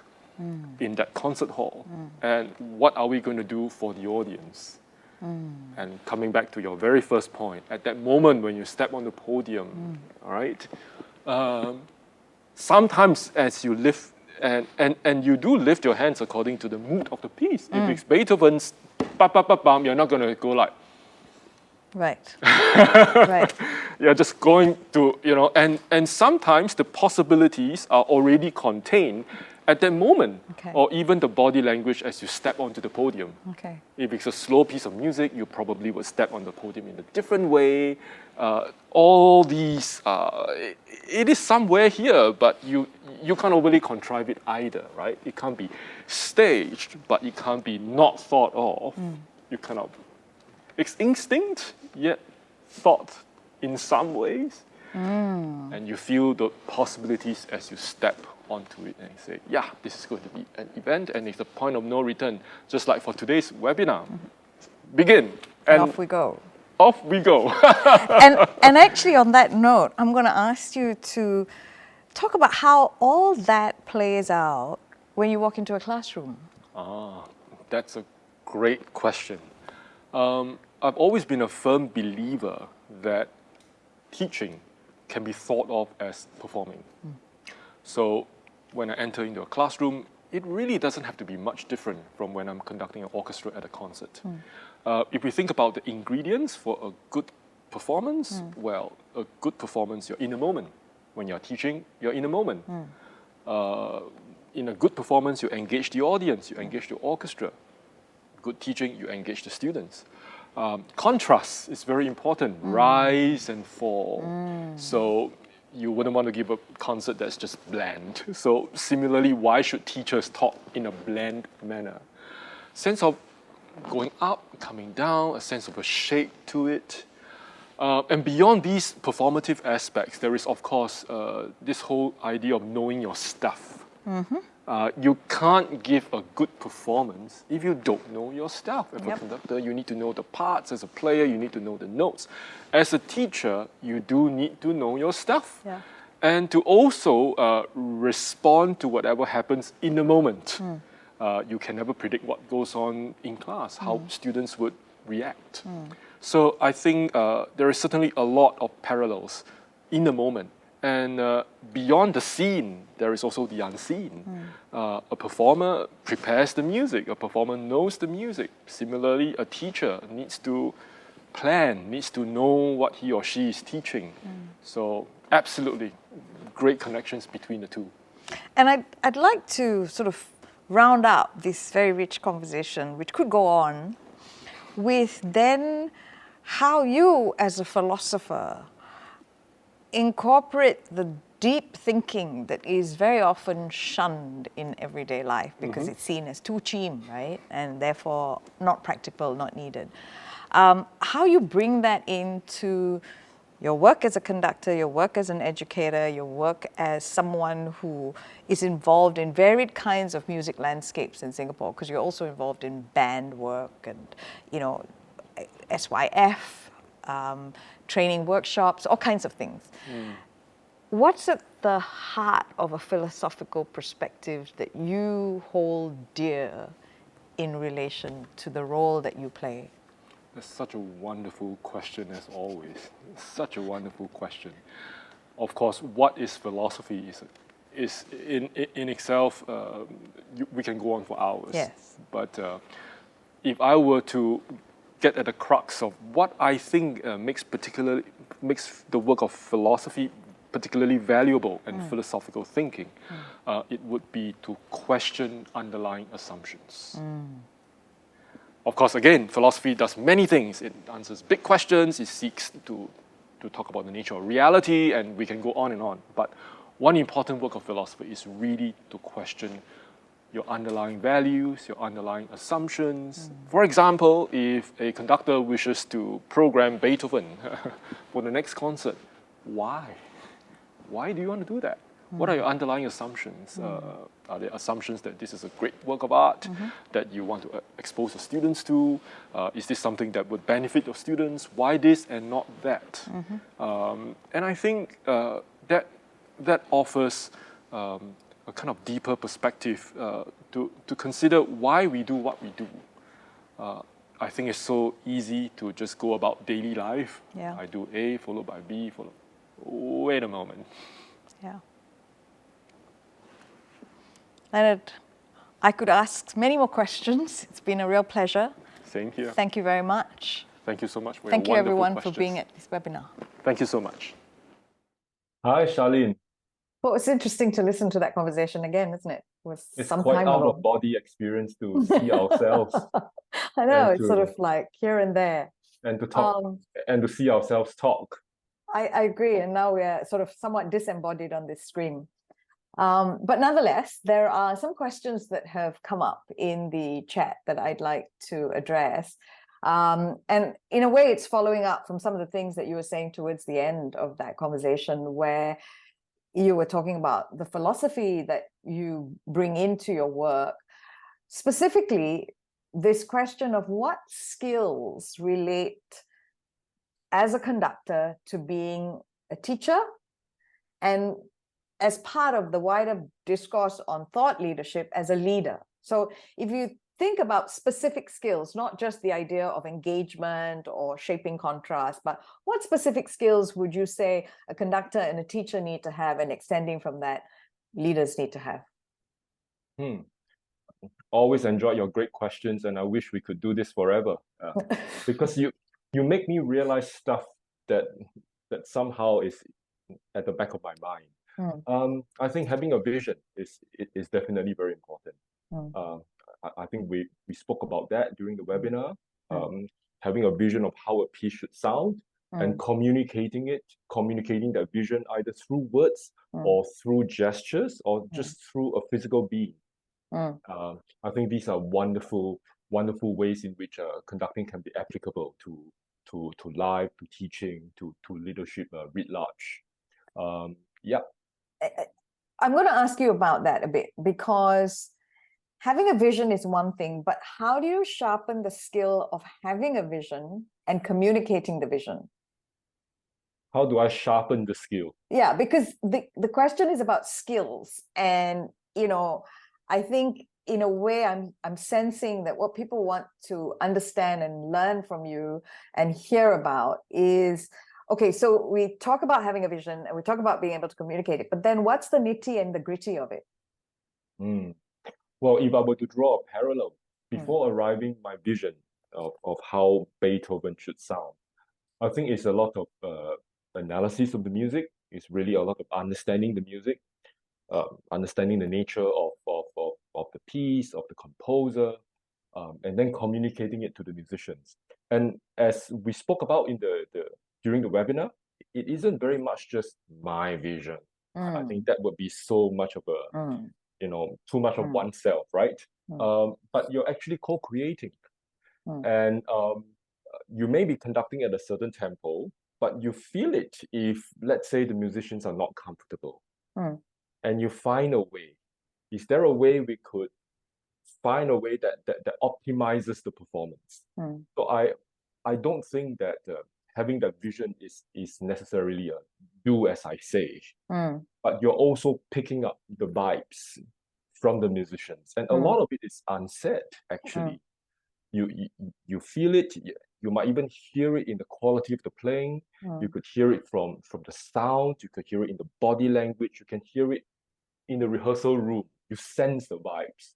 in that concert hall. And what are we going to do for the audience? And coming back to your very first point, at that moment when you step on the podium, all right, sometimes as you lift, and you do lift your hands according to the mood of the piece. If it's Beethoven's bam, you're not going to go like, Right. Right. you're just going to, you know, and sometimes the possibilities are already contained at that moment, Okay. or even the body language as you step onto the podium. Okay. If it's a slow piece of music, you probably would step on the podium in a different way. All these, it is somewhere here, but you can't overly contrive it either, right? It can't be staged, but it can't be not thought of. You kind of, it's instinct, yet thought in some ways. And you feel the possibilities as you step onto it and say, yeah, this is going to be an event and it's a point of no return. Just like for today's webinar. Begin. And off we go. Off we go. And actually on that note, I'm going to ask you to talk about how all that plays out when you walk into a classroom. That's a great question. I've always been a firm believer that teaching can be thought of as performing. So when I enter into a classroom, it really doesn't have to be much different from when I'm conducting an orchestra at a concert. If we think about the ingredients for a good performance, well, a good performance, you're in a moment. When you're teaching, you're in a moment. In a good performance, you engage the audience, you engage the orchestra. Good teaching, you engage the students. Contrast is very important, rise and fall. So you wouldn't want to give a concert that's just bland. So similarly, why should teachers talk in a bland manner? Sense of going up, coming down, a sense of a shape to it. And beyond these performative aspects, there is, of course, this whole idea of knowing your stuff. You can't give a good performance if you don't know your stuff. As a conductor, you need to know the parts. As a player, you need to know the notes. As a teacher, you do need to know your stuff. And to also respond to whatever happens in the moment. You can never predict what goes on in class, how students would react. So I think there is certainly a lot of parallels in the moment. And beyond the scene, there is also the unseen. A performer prepares the music. A performer knows the music. Similarly, a teacher needs to plan, needs to know what he or she is teaching. So absolutely, great connections between the two. And I'd like to sort of round up this very rich conversation, which could go on, with then how you, as a philosopher, incorporate the deep thinking that is very often shunned in everyday life because it's seen as too cheem, right? And therefore not practical, not needed. How you bring that into your work as a conductor, your work as an educator, your work as someone who is involved in varied kinds of music landscapes in Singapore, because you're also involved in band work and, you know, SYF, training workshops, all kinds of things. What's at the heart of a philosophical perspective that you hold dear in relation to the role that you play? That's such a wonderful question, as always. Such a wonderful question. Of course, what is philosophy is in itself, we can go on for hours. Yes. But if I were to get at the crux of what I think makes the work of philosophy particularly valuable and philosophical thinking, it would be to question underlying assumptions. Of course, again, philosophy does many things. It answers big questions. It seeks to talk about the nature of reality, and we can go on and on. But one important work of philosophy is really to question your underlying values, your underlying assumptions. For example, if a conductor wishes to program Beethoven for the next concert, why? Why do you want to do that? What are your underlying assumptions? Are there assumptions that this is a great work of art that you want to expose your students to? Is this something that would benefit your students? Why this and not that? And I think that offers a kind of deeper perspective to consider why we do what we do. I think it's so easy to just go about daily life. Yeah. I do A followed by B followed. Wait a moment. Yeah. Leonard, I could ask many more questions. It's been a real pleasure. Same here. Thank you very much. Thank you so much for Thank your you wonderful everyone questions. for being at this webinar. Thank you so much. Hi, Charlene. Well, it's interesting to listen to that conversation again, isn't it? It was It's some quite time out ago. of body experience to see ourselves I know, and it's sort to- of like here and there. and to talk and to see ourselves talk. I agree, and now we're sort of somewhat disembodied on this screen. But nonetheless, there are some questions that have come up in the chat that I'd like to address. And in a way, it's following up from some of the things that you were saying towards the end of that conversation, where you were talking about the philosophy that you bring into your work. Specifically, this question of what skills relate as a conductor to being a teacher, and as part of the wider discourse on thought leadership as a leader. So if you think about specific skills, not just the idea of engagement or shaping contrast, but what specific skills would you say a conductor and a teacher need to have, and extending from that, leaders need to have? Always enjoy your great questions, and I wish we could do this forever because you make me realize stuff that somehow is at the back of my mind. I think having a vision is definitely very important. I think we spoke about that during the webinar. Having a vision of how a piece should sound and communicating that vision either through words or through gestures or just through a physical being. I think these are wonderful ways in which conducting can be applicable to life, to teaching, to leadership writ large. Yeah. I'm going to ask you about that a bit, because having a vision is one thing, but how do you sharpen the skill of having a vision and communicating the vision? How do I sharpen the skill? Yeah, because the question is about skills. And, you know, I think in a way I'm sensing that what people want to understand and learn from you and hear about is, okay, so we talk about having a vision and we talk about being able to communicate it, but then what's the nitty and the gritty of it? Well, if I were to draw a parallel, before arriving my vision of how Beethoven should sound, I think it's a lot of analysis of the music. It's really a lot of understanding the music, understanding the nature of the piece, of the composer, and then communicating it to the musicians. And as we spoke about in during the webinar, it isn't very much just my vision. I think that would be so much of a too much of oneself, right? But you're actually co-creating, and you may be conducting at a certain tempo, but you feel it if, let's say, the musicians are not comfortable, and you find a way. Is there a way we could find a way that optimizes the performance? So I don't think that having that vision is necessarily a do as I say, but you're also picking up the vibes from the musicians, and a lot of it is unsaid actually. You feel it, You might even hear it in the quality of the playing. You could hear it from the sound. You could hear it in the body language. You can hear it in the rehearsal room. You sense the vibes.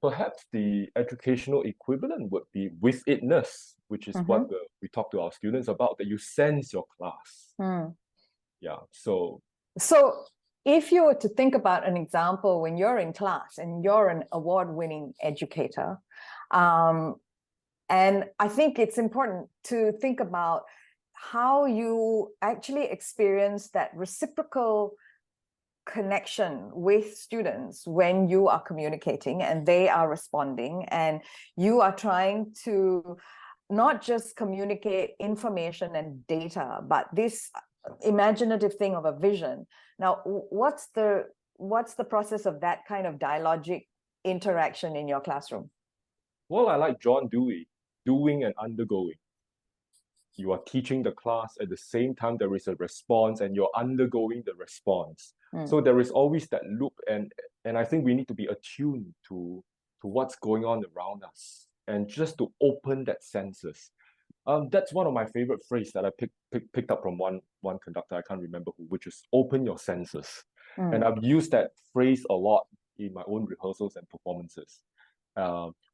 Perhaps the educational equivalent would be with itness, which is what we talk to our students about, that you sense your class. Yeah, so if you were to think about an example when you're in class and you're an award-winning educator, and I think it's important to think about how you actually experience that reciprocal connection with students when you are communicating and they are responding, and you are trying to not just communicate information and data, but this imaginative thing of a vision. Now, what's the process of that kind of dialogic interaction in your classroom? Well, I like John Dewey, doing and undergoing. You are teaching the class, at the same time there is a response and you're undergoing the response. So there is always that loop, and I think we need to be attuned to what's going on around us and just to open that senses. That's one of my favorite phrases that I picked up from one conductor, I can't remember who, which is open your senses. And I've used that phrase a lot in my own rehearsals and performances.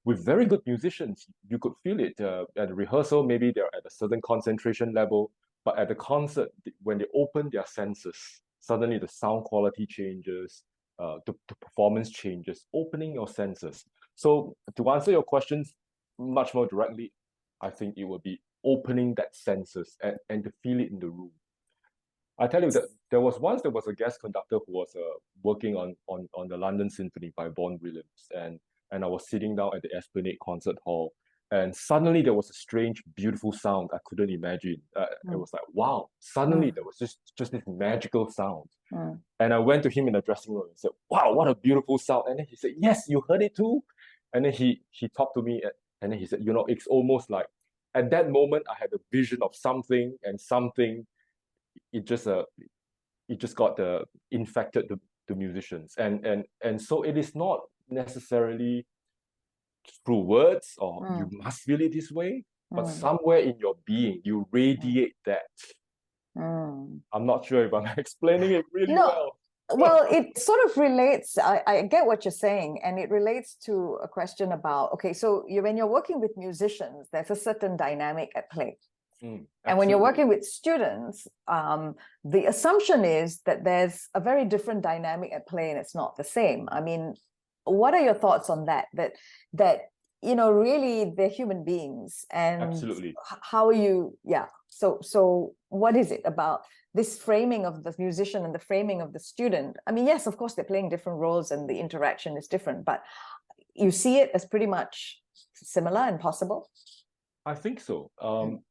With very good musicians, you could feel it at the rehearsal. Maybe they're at a certain concentration level, but at the concert, when they open their senses, suddenly the sound quality changes, the performance changes, opening your senses. So to answer your questions much more directly, I think it would be opening that senses and to feel it in the room. I tell you that there was a guest conductor who was working on the London Symphony by Vaughan Williams, and I was sitting down at the Esplanade Concert Hall, and suddenly there was a strange, beautiful sound I couldn't imagine. It was like, wow, suddenly there was just this magical sound. And I went to him in the dressing room and said, wow, what a beautiful sound. And then he said, yes, you heard it too? And then he talked to me, and then he said, it's almost like at that moment I had a vision of something, and something, it just got infected the musicians. And so it is not necessarily through words or you must feel it this way, but somewhere in your being you radiate that. I'm not sure if I'm explaining it really well. Well, it sort of relates, I get what you're saying, and it relates to a question about, okay, so when you're working with musicians, there's a certain dynamic at play. And when you're working with students, the assumption is that there's a very different dynamic at play and it's not the same. I mean, what are your thoughts on that? That really they're human beings, and absolutely. How are you? Yeah. So what is it about this framing of the musician and the framing of the student? I mean, yes, of course they're playing different roles and the interaction is different, but you see it as pretty much similar and possible. I think so.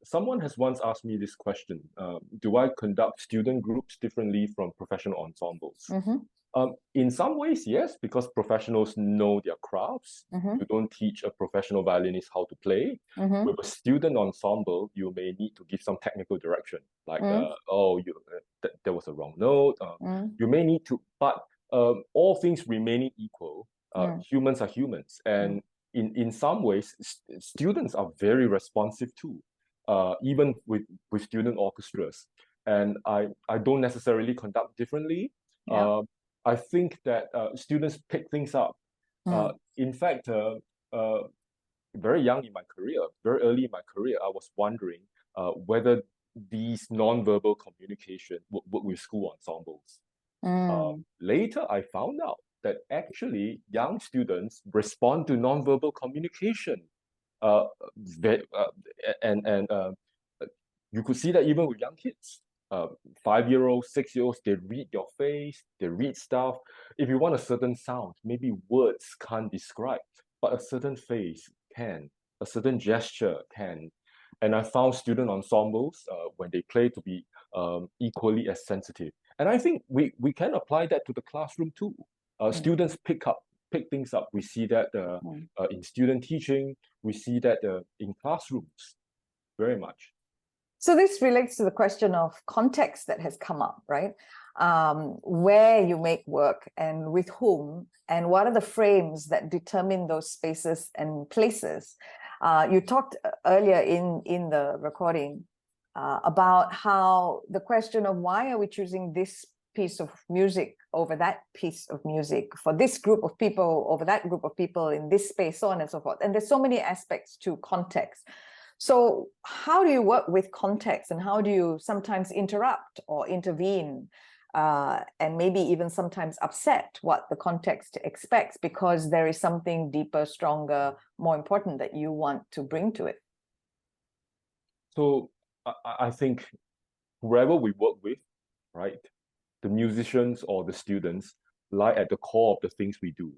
Someone has once asked me this question: do I conduct student groups differently from professional ensembles? In some ways, yes, because professionals know their crafts. You don't teach a professional violinist how to play. With a student ensemble, you may need to give some technical direction, like, there was a wrong note. You may need to, but all things remaining equal, humans are humans. And in some ways, students are very responsive too, even with student orchestras. And I don't necessarily conduct differently. I think that students pick things up. In fact, very young in my career, very early in my career, I was wondering whether these non-verbal communication would work with school ensembles. Later, I found out that actually young students respond to non-verbal communication. And you could see that even with young kids. 5-year-olds, 6-year-olds, they read your face, they read stuff. If you want a certain sound, maybe words can't describe, but a certain face can, a certain gesture can. And I found student ensembles, when they play, to be equally as sensitive. And I think we can apply that to the classroom too. Students pick things up. We see that in student teaching, we see that in classrooms very much. So this relates to the question of context that has come up, right? Where you make work and with whom, and what are the frames that determine those spaces and places. You talked earlier in the recording about how the question of why are we choosing this piece of music over that piece of music for this group of people over that group of people in this space, so on and so forth. And there's so many aspects to context. So how do you work with context, and how do you sometimes interrupt or intervene and maybe even sometimes upset what the context expects because there is something deeper, stronger, more important that you want to bring to it? So I think whoever we work with, right, the musicians or the students, lie at the core of the things we do.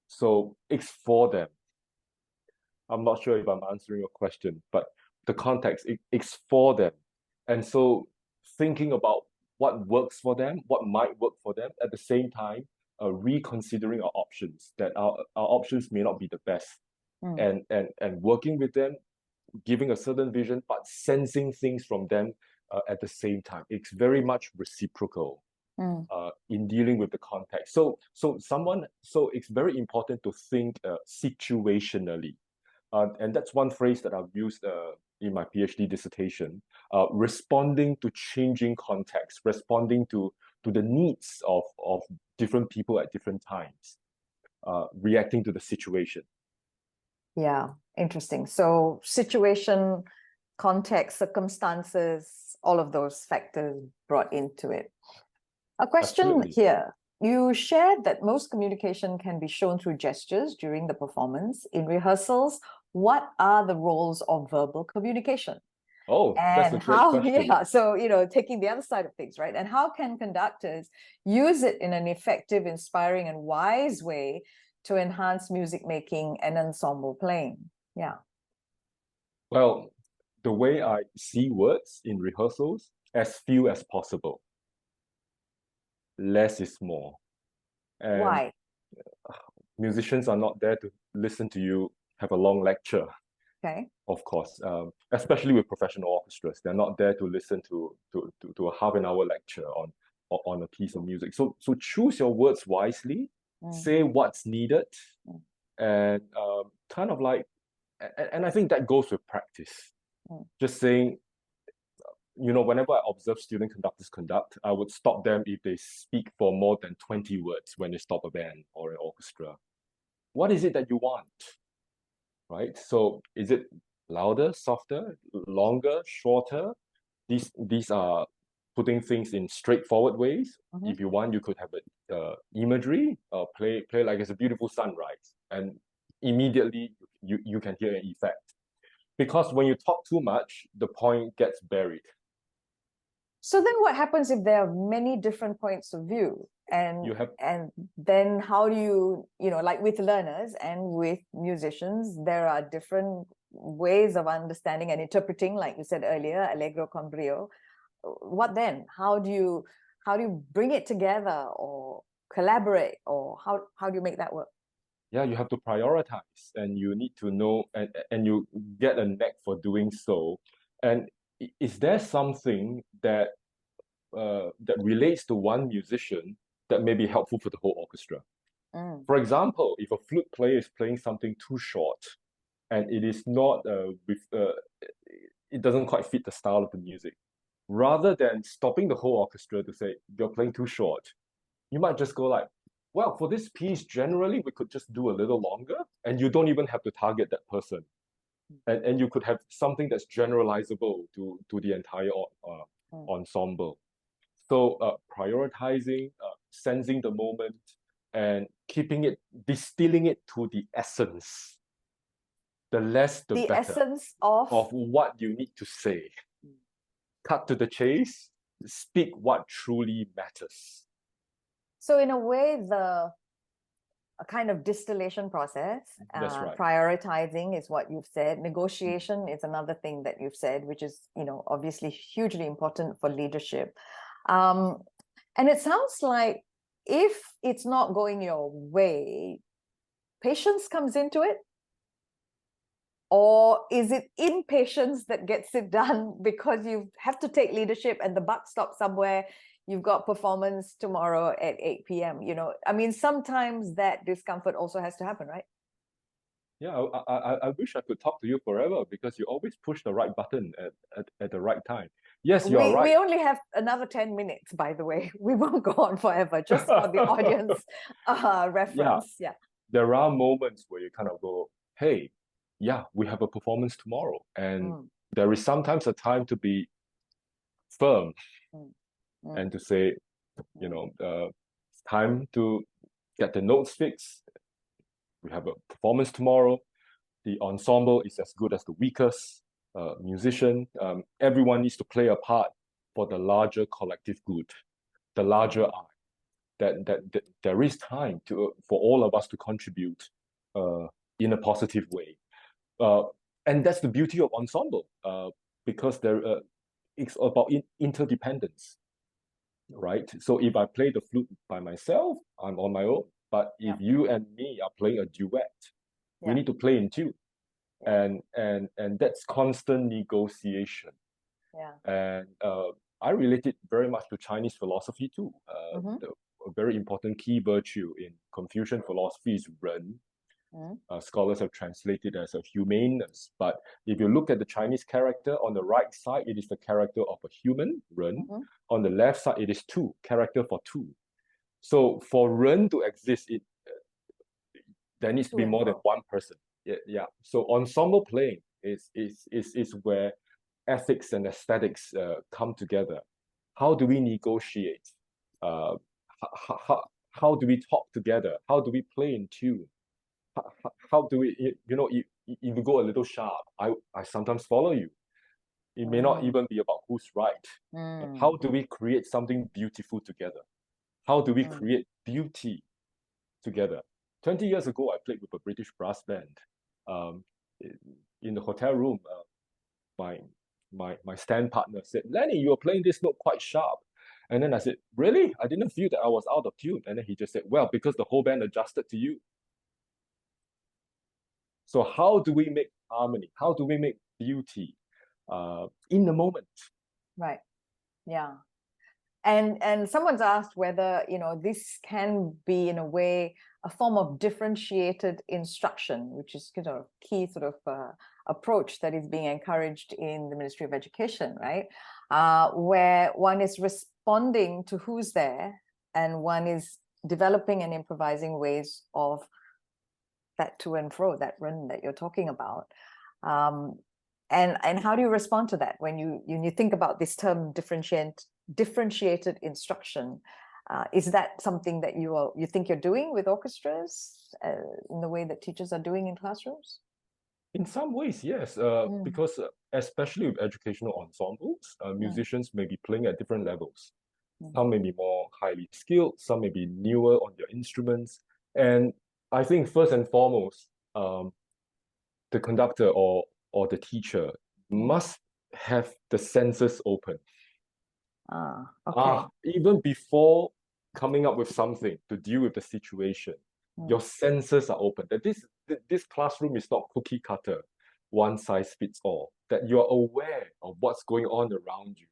So it's for them. I'm not sure if I'm answering your question, but the context, it's for them. And so thinking about what works for them, what might work for them, at the same time, reconsidering our options, that our options may not be the best. And working with them, giving a certain vision, but sensing things from them at the same time. It's very much reciprocal in dealing with the context. So it's very important to think situationally. And that's one phrase that I've used in my PhD dissertation, responding to changing context, responding to the needs of different people at different times, reacting to the situation. Yeah, interesting. So situation, context, circumstances, all of those factors brought into it. A question Absolutely. here. You shared that most communication can be shown through gestures during the performance. In rehearsals, what are the roles of verbal communication? Oh, that's a And great how, question. yeah, so, taking the other side of things, right? And how can conductors use it in an effective, inspiring, and wise way to enhance music making and ensemble playing? Yeah. Well, the way I see words in rehearsals, as few as possible. Less is more. And Why? musicians are not there to listen to you have a long lecture. Okay. Of course, especially with professional orchestras, they're not there to listen to a half an hour lecture on a piece of music. So choose your words wisely, say what's needed, and kind of like, and I think that goes with practice. Just saying, whenever I observe student conductors conduct, I would stop them if they speak for more than 20 words when they stop a band or an orchestra. What is it that you want? Right? So is it louder, softer, longer, shorter? These are putting things in straightforward ways. If you want, you could have imagery, play like it's a beautiful sunrise, and immediately you can hear an effect. Because when you talk too much, the point gets buried. So then what happens if there are many different points of view? And then how do you, like with learners and with musicians, there are different ways of understanding and interpreting, like you said earlier, allegro con brio. What then? How do you bring it together or collaborate, or how do you make that work? Yeah, you have to prioritize, and you need to know, and you get a knack for doing so. And is there something that relates to one musician that may be helpful for the whole orchestra? For example, if a flute player is playing something too short, and it is not it doesn't quite fit the style of the music, rather than stopping the whole orchestra to say you're playing too short, you might just go like, well, for this piece, generally, we could just do a little longer, and you don't even have to target that person. And you could have something that's generalizable to the entire ensemble. So prioritizing, sensing the moment, and distilling it to the essence. The less, the better. The essence of what you need to say. Cut to the chase, speak what truly matters. So in a way, a kind of distillation process, that's right. Prioritizing is what you've said. Negotiation is another thing that you've said, which is, obviously hugely important for leadership. And it sounds like if it's not going your way, patience comes into it. Or is it impatience that gets it done because you have to take leadership and the buck stops somewhere? You've got performance tomorrow at 8 p.m. I mean, sometimes that discomfort also has to happen, right? Yeah, I wish I could talk to you forever because you always push the right button at the right time. Yes, you are right. We only have another 10 minutes, by the way. We won't go on forever, just for the audience reference. Yeah. There are moments where you kind of go, hey, yeah, we have a performance tomorrow. And there is sometimes a time to be firm and to say, you know, it's time to get the notes fixed. We have a performance tomorrow. The ensemble is as good as the weakest musician. Everyone needs to play a part for the larger collective good, the larger art. That there is time for all of us to contribute in a positive way. And that's the beauty of ensemble, because it's about interdependence, right? So if I play the flute by myself, I'm on my own. But if you and me are playing a duet, we need to play in tune. And that's constant negotiation. And I relate it very much to Chinese philosophy too. A very important key virtue in Confucian philosophy is ren. Scholars have translated as a humaneness. But if you look at the Chinese character, on the right side, it is the character of a human, ren. On the left side, it is two, character for two. So for ren to exist, there needs to be more than one person. Yeah. So ensemble playing is where ethics and aesthetics come together. How do we negotiate? How do we talk together? How do we play in tune? How do we, if you go a little sharp, I sometimes follow you. It may not even be about who's right. How do we create something beautiful together? How do we create beauty together? 20 years ago, I played with a British brass band. In the hotel room, my stand partner said, "Lenny, you're playing this note quite sharp." And then I said, "Really? I didn't feel that I was out of tune." And then he just said, "Well, because the whole band adjusted to you." So how do we make harmony? How do we make beauty in the moment? Right. Yeah. And someone's asked whether, this can be in a way a form of differentiated instruction, which is kind of key sort of approach that is being encouraged in the Ministry of Education, right? Where one is responding to who's there and one is developing and improvising ways of that to and fro, that run that you're talking about. And how do you respond to that when you think about this term differentiated instruction? Is that something that you think you're doing with orchestras in the way that teachers are doing in classrooms? In some ways, yes, because especially with educational ensembles, musicians may be playing at different levels. Some may be more highly skilled, some may be newer on their instruments. And I think first and foremost, the conductor or the teacher must have the senses open. Okay. Even before coming up with something to deal with the situation, your senses are open. That this classroom is not cookie cutter, one size fits all. That you're aware of what's going on around you.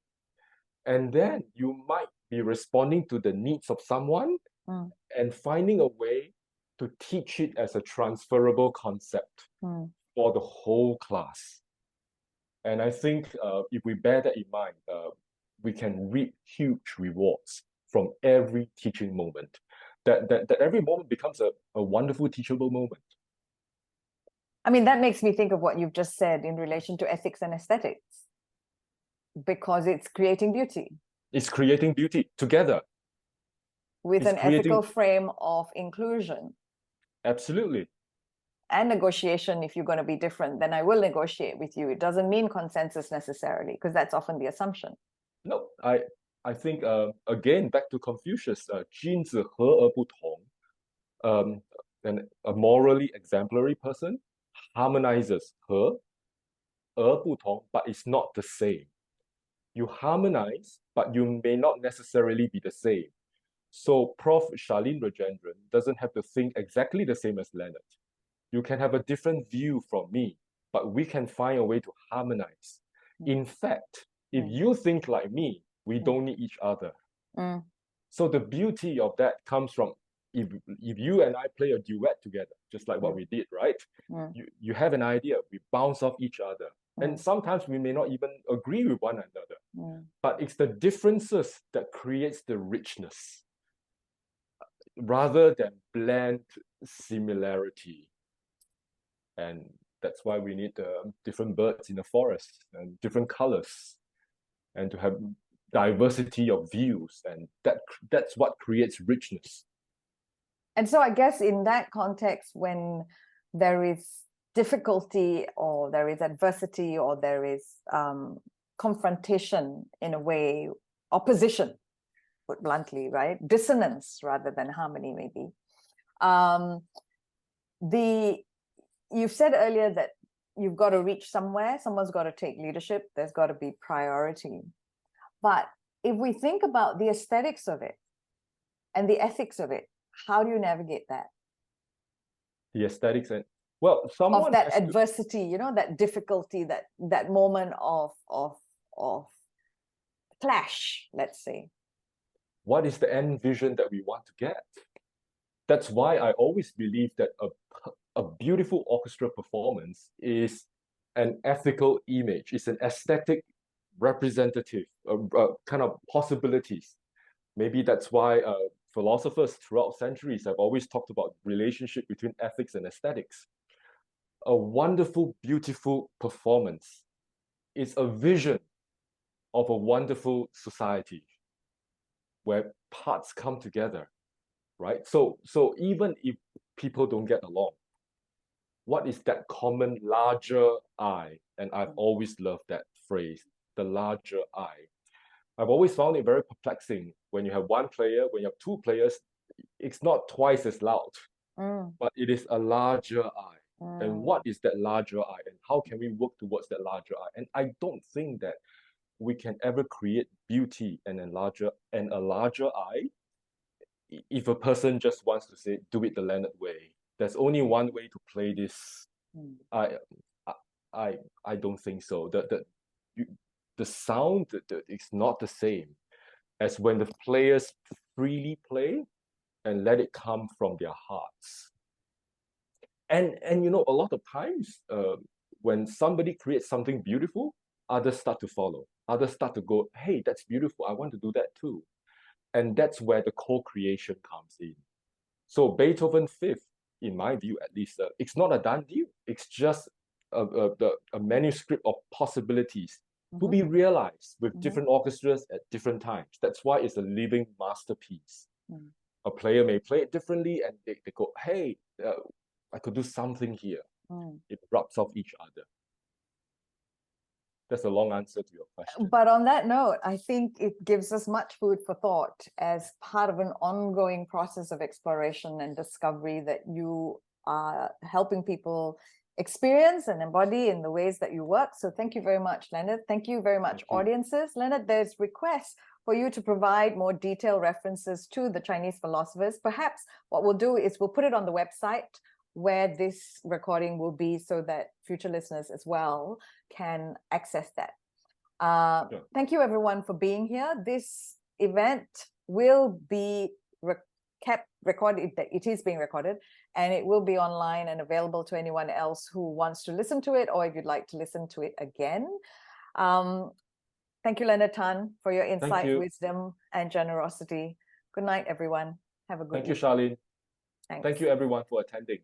And then you might be responding to the needs of someone and finding a way to teach it as a transferable concept for the whole class. And I think if we bear that in mind, we can reap huge rewards from every teaching moment. That every moment becomes a wonderful teachable moment. I mean, that makes me think of what you've just said in relation to ethics and aesthetics, because it's creating beauty. It's creating beauty together. With an ethical frame of inclusion. Absolutely. And negotiation. If you're going to be different, then I will negotiate with you. It doesn't mean consensus necessarily, because that's often the assumption. No, I think, again, back to Confucius, 君子和而不同. And a morally exemplary person harmonizes 和而不同, but it's not the same. You harmonize, but you may not necessarily be the same. So Prof. Charlene Rajendran doesn't have to think exactly the same as Leonard. You can have a different view from me, but we can find a way to harmonize. In fact, if you think like me, we don't need each other. So the beauty of that comes from if you and I play a duet together, just like what we did, right? You have an idea, we bounce off each other. And sometimes we may not even agree with one another. But it's the differences that creates the richness rather than bland similarity. And that's why we need different birds in the forest and different colors, and to have diversity of views, and that's what creates richness. And so I guess in that context, when there is difficulty or there is adversity or there is confrontation, in a way, opposition, put bluntly, right? Dissonance rather than harmony, maybe. You've said earlier that you've got to reach somewhere, someone's got to take leadership, there's got to be priority. But if we think about the aesthetics of it and the ethics of it, how do you navigate that? The aesthetics and, well, someone of that adversity, you know, that difficulty, that moment of clash, let's say. What is the end vision that we want to get? That's why I always believe that a beautiful orchestra performance is an ethical image. It's an aesthetic representative, kind of possibilities. Maybe that's why philosophers throughout centuries have always talked about relationship between ethics and aesthetics. A wonderful, beautiful performance is a vision of a wonderful society where parts come together, right? So even if people don't get along, what is that common larger I? And I've always loved that phrase, the larger I. I've always found it very perplexing when you have one player, when you have two players, it's not twice as loud, but it is a larger I. And what is that larger I? And how can we work towards that larger I? And I don't think that we can ever create beauty and a larger I if a person just wants to say, do it the Leonard way. There's only one way to play this. I don't think so. The sound is not the same as when the players freely play and let it come from their hearts. And you know, a lot of times when somebody creates something beautiful, others start to follow. Others start to go, hey, that's beautiful. I want to do that too. And that's where the co-creation comes in. So Beethoven Fifth, in my view at least, it's not a done deal. It's just a manuscript of possibilities to be realized with different orchestras at different times. That's why it's a living masterpiece. A player may play it differently and they go, hey, I could do something here. It rubs off each other. That's a long answer to your question. But on that note, I think it gives us much food for thought as part of an ongoing process of exploration and discovery that you are helping people experience and embody in the ways that you work. So thank you very much, Leonard. Thank you very much, audiences. Leonard, there's requests for you to provide more detailed references to the Chinese philosophers. Perhaps what we'll do is we'll put it on the website where this recording will be, so that future listeners as well can access that. Thank you everyone for being here. This event will be kept recorded. It is being recorded, and it will be online and available to anyone else who wants to listen to it, or if you'd like to listen to it again. Thank you, Leonard Tan, for your insight, wisdom, and generosity. Good night, everyone. Have a good Thank you, Charlene. Thanks. Thank you, everyone, for attending.